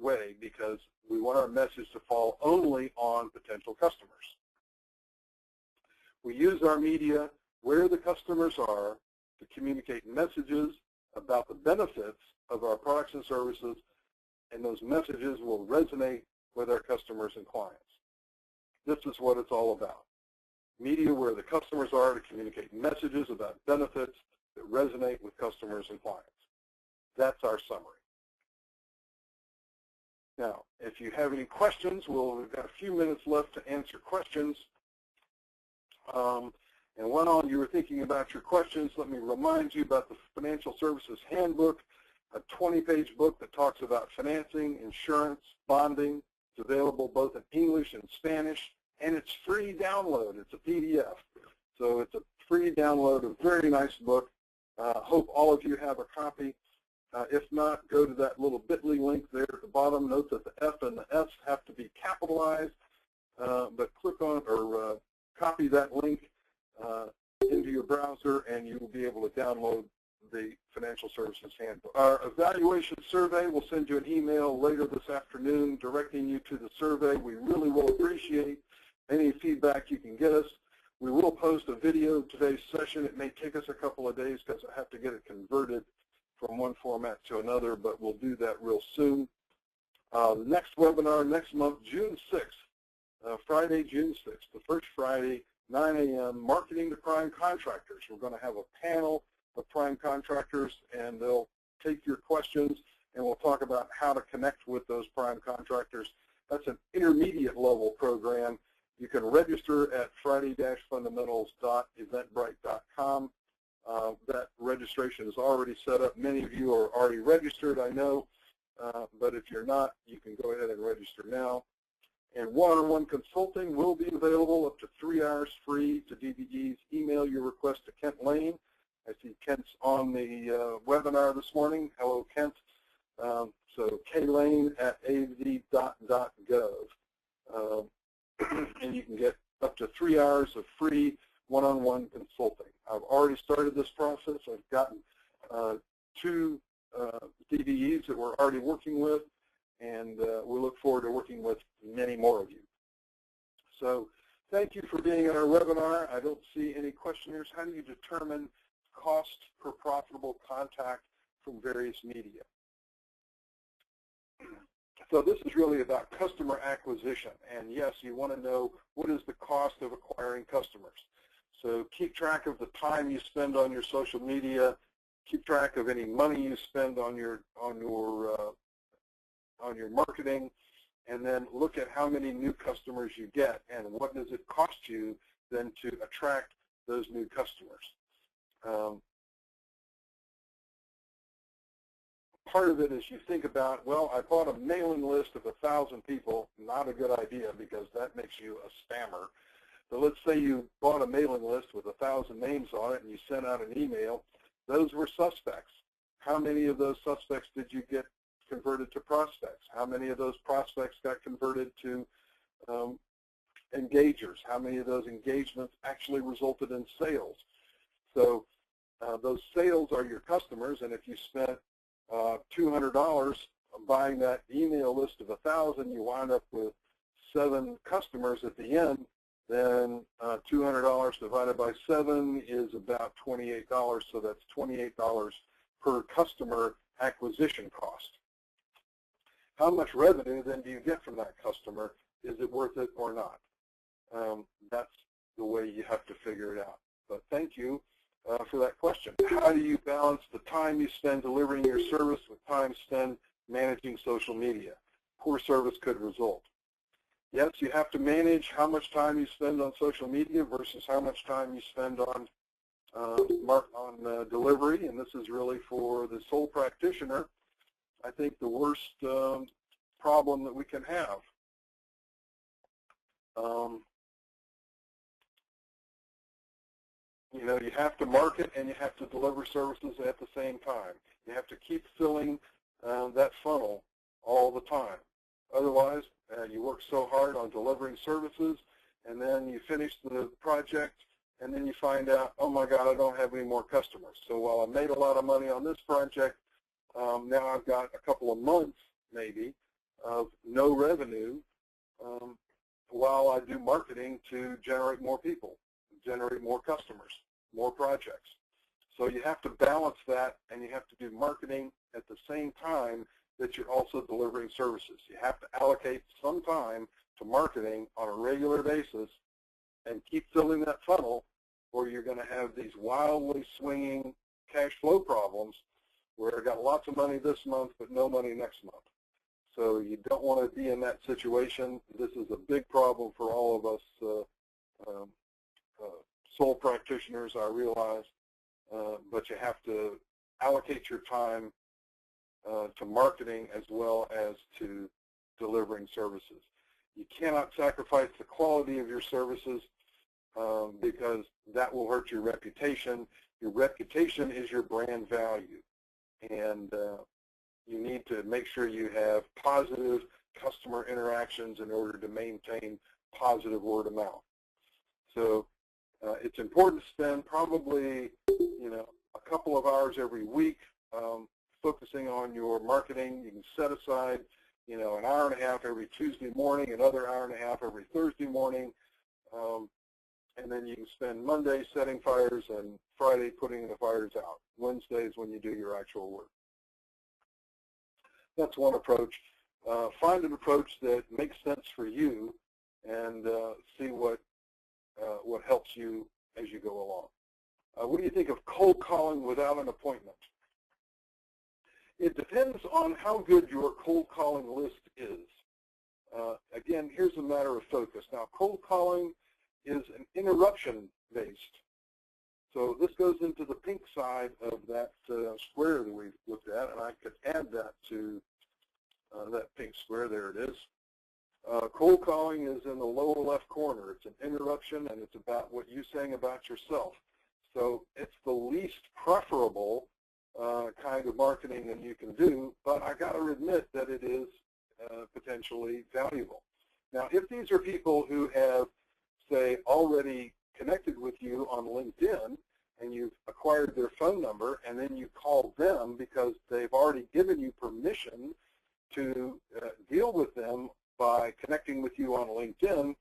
way, because we want our message to fall only on potential customers. We use our media where the customers are to communicate messages about the benefits of our products and services, and those messages will resonate with our customers and clients. This is what it's all about. Media where the customers are to communicate messages about benefits that resonate with customers and clients. That's our summary. Now, if you have any questions, we've got a few minutes left to answer questions. And while you were thinking about your questions, let me remind you about the Financial Services Handbook, a 20-page book that talks about financing, insurance, bonding. It's available both in English and Spanish, and it's free download. It's a PDF. So it's a free download, a very nice book. Hope all of you have a copy. If not, go to that little bit.ly link there at the bottom. Note that the F and the S have to be capitalized. but click on or copy that link into your browser, and you will be able to download the Financial Services Handbook. Our evaluation survey will send you an email later this afternoon directing you to the survey. We really will appreciate any feedback you can get us. We will post a video of today's session. It may take us a couple of days because I have to get it converted from one format to another, but we'll do that real soon. Next webinar next month, June 6th, Friday, June 6th, the first Friday, 9 a.m., Marketing to Prime Contractors. We're going to have a panel of prime contractors, and they'll take your questions, and we'll talk about how to connect with those prime contractors. That's an intermediate level program. You can register at friday-fundamentals.eventbrite.com. That registration is already set up. Many of you are already registered, I know, but if you're not, you can go ahead and register now. And one-on-one consulting will be available up to 3 hours free to DVDs. Email your request to Kent Lane. I see Kent's on the webinar this morning. Hello, Kent. So klane@av.gov. And you can get up to 3 hours of free one-on-one consulting. I've already started this process. I've gotten 2 DVEs that we're already working with, and we look forward to working with many more of you. So thank you for being at our webinar. I don't see any questioners. How do you determine cost per profitable contact from various media? So this is really about customer acquisition. And yes, you want to know what is the cost of acquiring customers. So keep track of the time you spend on your social media. Keep track of any money you spend on your marketing, and then look at how many new customers you get and what does it cost you then to attract those new customers. Part of it is you think about, well, I bought a mailing list of 1,000 people. Not a good idea because that makes you a spammer. But let's say you bought a mailing list with 1,000 names on it and you sent out an email. Those were suspects. How many of those suspects did you get converted to prospects? How many of those prospects got converted to engagers? How many of those engagements actually resulted in sales? So those sales are your customers, and if you spent $200 buying that email list of 1,000, you wind up with 7 customers at the end, then $200 divided by 7 is about $28, so that's $28 per customer acquisition cost. How much revenue then do you get from that customer? Is it worth it or not? That's the way you have to figure it out. But thank you for that question. How do you balance the time you spend delivering your service with time spent managing social media? Poor service could result. Yes, you have to manage how much time you spend on social media versus how much time you spend on delivery, and this is really for the sole practitioner, I think, the worst problem that we can have. You know, you have to market and you have to deliver services at the same time. You have to keep filling that funnel all the time. Otherwise, you work so hard on delivering services, and then you finish the project, and then you find out, oh my God, I don't have any more customers. So while I made a lot of money on this project, now I've got a couple of months, maybe, of no revenue while I do marketing to generate more people, generate more customers, more projects. So you have to balance that, and you have to do marketing at the same time that you're also delivering services. You have to allocate some time to marketing on a regular basis and keep filling that funnel, or you're going to have these wildly swinging cash flow problems where I got lots of money this month but no money next month. So you don't want to be in that situation. This is a big problem for all of us sole practitioners, I realize, but you have to allocate your time to marketing as well as to delivering services. You cannot sacrifice the quality of your services because that will hurt your reputation. Your reputation is your brand value, and you need to make sure you have positive customer interactions in order to maintain positive word of mouth. So it's important to spend probably, a couple of hours every week focusing on your marketing. You can set aside, an hour and a half every Tuesday morning, another hour and a half every Thursday morning, and then you can spend Monday setting fires and Friday putting the fires out. Wednesday is when you do your actual work. That's one approach. Find an approach that makes sense for you and see what helps you as you go along. What do you think of cold calling without an appointment? It depends on how good your cold calling list is. Again, here's a matter of focus. Now, cold calling is an interruption-based. So this goes into the pink side of that square that we've looked at, and I could add that to that pink square. There it is. Cold calling is in the lower left corner. It's an interruption, and it's about what you're saying about yourself. So it's the least preferable kind of marketing that you can do, but I got to admit that it is potentially valuable. Now, if these are people who have, say, already connected with you on LinkedIn, and you've acquired their phone number, and then you call them because they've already given you permission to deal with them by connecting with you on LinkedIn,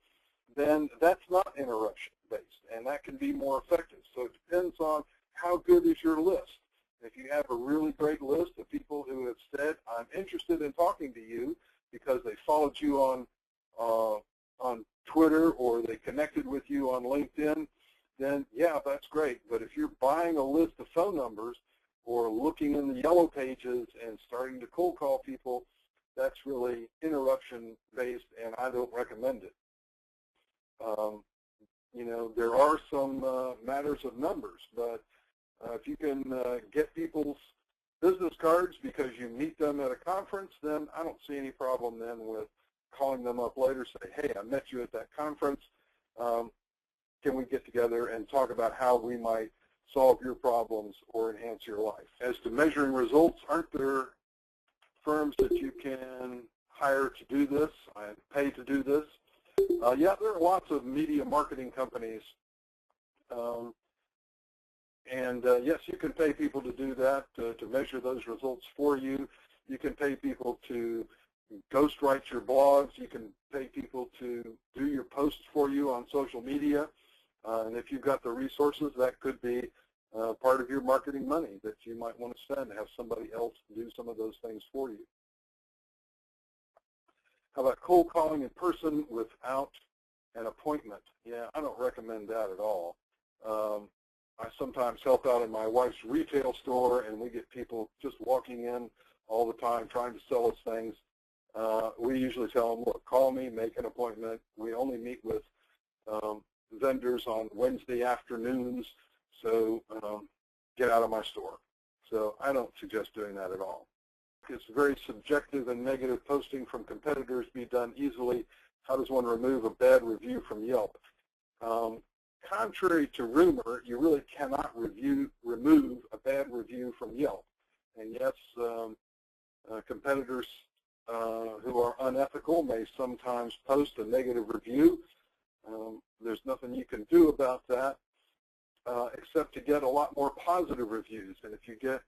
then that's not interruption-based, and that can be more effective. So it depends on how good is your list. If you have a really great list of people who have said, I'm interested in talking to you because they followed you on Twitter or they connected with you on LinkedIn, then yeah, that's great. But if you're buying a list of phone numbers or looking in the yellow pages and starting to cold call people, that's really interruption-based, and I don't recommend it. There are some matters of numbers, but if you can get people's business cards because you meet them at a conference, then I don't see any problem then with calling them up later, say, hey, I met you at that conference. Can we get together and talk about how we might solve your problems or enhance your life? As to measuring results, aren't there firms that you can hire to do this and pay to do this? Yeah, there are lots of media marketing companies. Yes, you can pay people to do that, to measure those results for you. You can pay people to ghostwrite your blogs. You can pay people to do your posts for you on social media. And if you've got the resources, that could be part of your marketing money that you might want to spend to have somebody else do some of those things for you. How about cold calling in person without an appointment? Yeah, I don't recommend that at all. I sometimes help out in my wife's retail store, and we get people just walking in all the time trying to sell us things. We usually tell them, look, call me, make an appointment. We only meet with vendors on Wednesday afternoons, so get out of my store. So I don't suggest doing that at all. It's very subjective and negative posting from competitors be done easily. How does one remove a bad review from Yelp? Contrary to rumor, you really cannot remove a bad review from Yelp. And yes, competitors who are unethical may sometimes post a negative review. There's nothing you can do about that except to get a lot more positive reviews. And if you get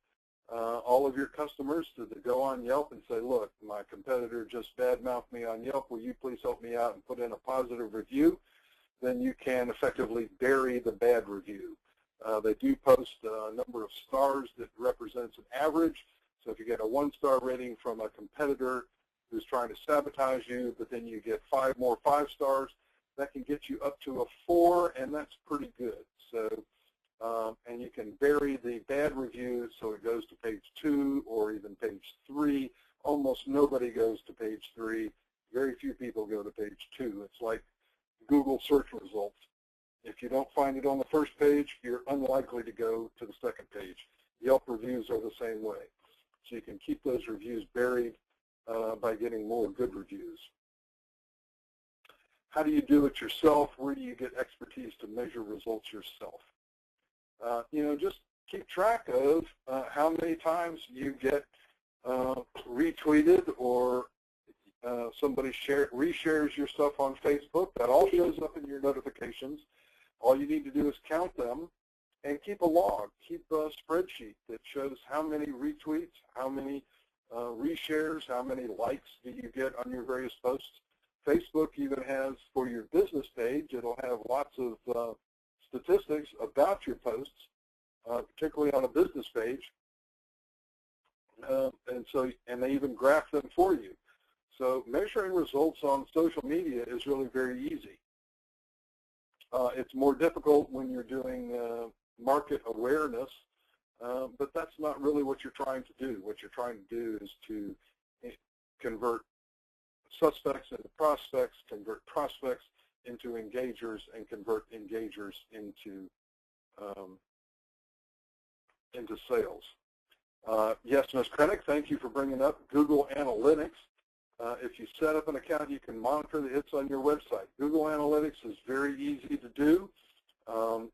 all of your customers to go on Yelp and say, look, my competitor just badmouthed me on Yelp, will you please help me out and put in a positive review? Then you can effectively bury the bad review. They do post a number of stars that represents an average. So if you get a 1-star rating from a competitor who's trying to sabotage you, but then you get 5 more 5 stars, that can get you up to a 4, and that's pretty good. So, and you can bury the bad review so it goes to page 2 or even page 3. Almost nobody goes to page 3. Very few people go to page 2. It's like Google search results. If you don't find it on the first page, you're unlikely to go to the second page. Yelp reviews are the same way. So you can keep those reviews buried by getting more good reviews. How do you do it yourself? Where do you get expertise to measure results yourself? Just keep track of how many times you get retweeted or somebody reshares your stuff on Facebook, that all shows up in your notifications. All you need to do is count them and keep a log, keep a spreadsheet that shows how many retweets, how many reshares, how many likes do you get on your various posts. Facebook even has, for your business page, it'll have lots of statistics about your posts, particularly on a business page, and they even graph them for you. So measuring results on social media is really very easy. It's more difficult when you're doing market awareness, but that's not really what you're trying to do. What you're trying to do is to convert suspects into prospects, convert prospects into engagers, and convert engagers into sales. Yes, Ms. Krennick, thank you for bringing up Google Analytics. If you set up an account, you can monitor the hits on your website. Google Analytics is very easy to do.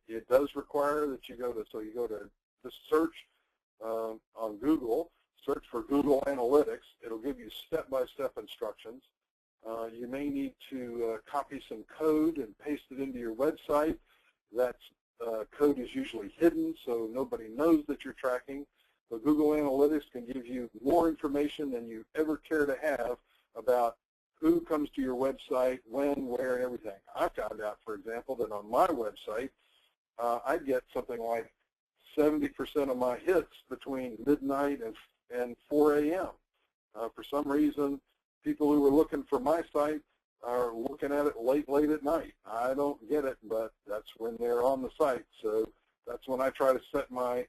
It does require that you go to the search on Google, search for Google Analytics. It'll give you step-by-step instructions. You may need to copy some code and paste it into your website. That code is usually hidden, so nobody knows that you're tracking. So Google Analytics can give you more information than you ever care to have about who comes to your website, when, where, and everything. I found out, for example, that on my website, I get something like 70% of my hits between midnight and 4 a.m. For some reason, people who are looking for my site are looking at it late at night. I don't get it, but that's when they're on the site. So that's when I try to set my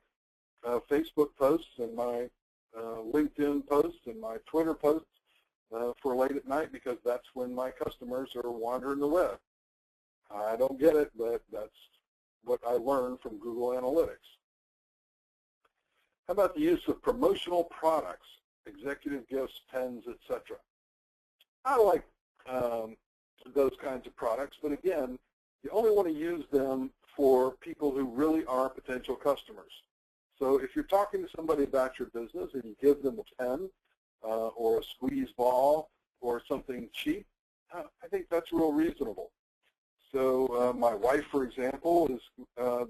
Facebook posts and my LinkedIn posts and my Twitter posts for late at night, because that's when my customers are wandering the web. I don't get it, but that's what I learned from Google Analytics. How about the use of promotional products, executive gifts, pens, etc.? I like those kinds of products, but again, you only want to use them for people who really are potential customers. So if you're talking to somebody about your business and you give them a pen or a squeeze ball or something cheap, I think that's real reasonable. So my wife, for example, is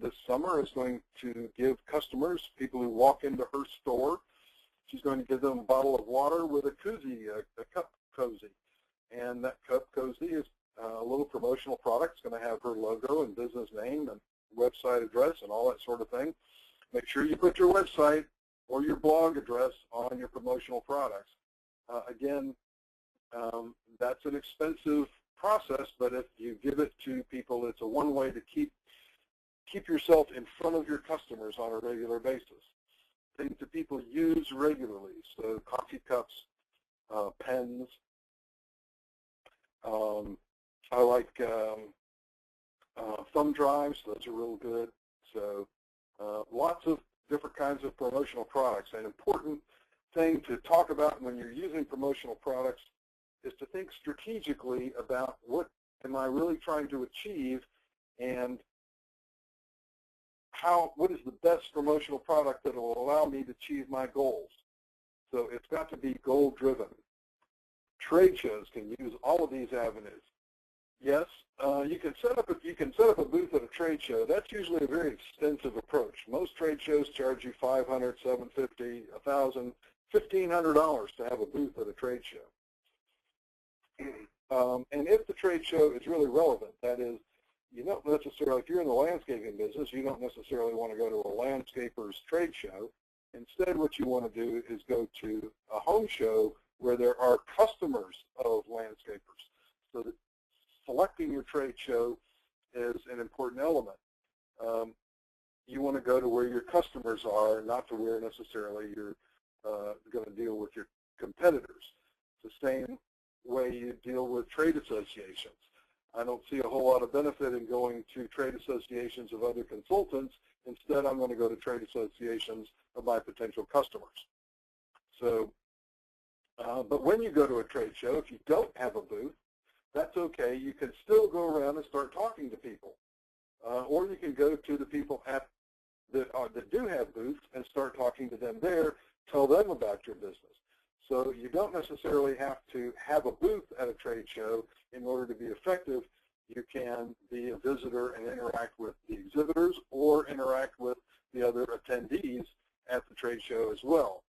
this summer is going to give customers, people who walk into her store, she's going to give them a bottle of water with a koozie, a cup cozy. And that cup cozy is a little promotional product. It's going to have her logo and business name and website address and all that sort of thing. Make sure you put your website or your blog address on your promotional products. Again, that's an expensive process, but if you give it to people, it's a one way to keep yourself in front of your customers on a regular basis. Things that people use regularly, so coffee cups, pens. I like thumb drives. Those are real good. So lots of different kinds of promotional products. An important thing to talk about when you're using promotional products is to think strategically about what am I really trying to achieve, and what is the best promotional product that will allow me to achieve my goals. So it's got to be goal-driven. Trade shows can use all of these avenues. Yes, you can set up a booth at a trade show. That's usually a very extensive approach. Most trade shows charge you $500, $750, $1,000, $1,500 to have a booth at a trade show. And if the trade show is really relevant, that is, you don't necessarily, if you're in the landscaping business, you don't necessarily want to go to a landscaper's trade show. Instead, what you want to do is go to a home show where there are customers of landscapers. So that selecting your trade show is an important element. You want to go to where your customers are, not to where necessarily you're going to deal with your competitors. It's the same way you deal with trade associations. I don't see a whole lot of benefit in going to trade associations of other consultants. Instead, I'm going to go to trade associations of my potential customers. So, but when you go to a trade show, if you don't have a booth, that's okay. You can still go around and start talking to people. Or you can go to the people that do have booths and start talking to them there, tell them about your business. So you don't necessarily have to have a booth at a trade show in order to be effective. You can be a visitor and interact with the exhibitors or interact with the other attendees at the trade show as well.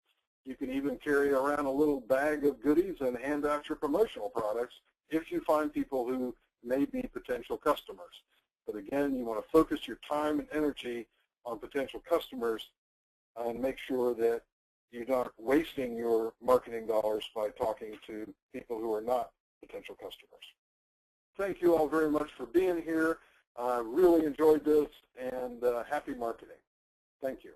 You can even carry around a little bag of goodies and hand out your promotional products if you find people who may be potential customers. But again, you want to focus your time and energy on potential customers and make sure that you're not wasting your marketing dollars by talking to people who are not potential customers. Thank you all very much for being here. I really enjoyed this, and happy marketing. Thank you.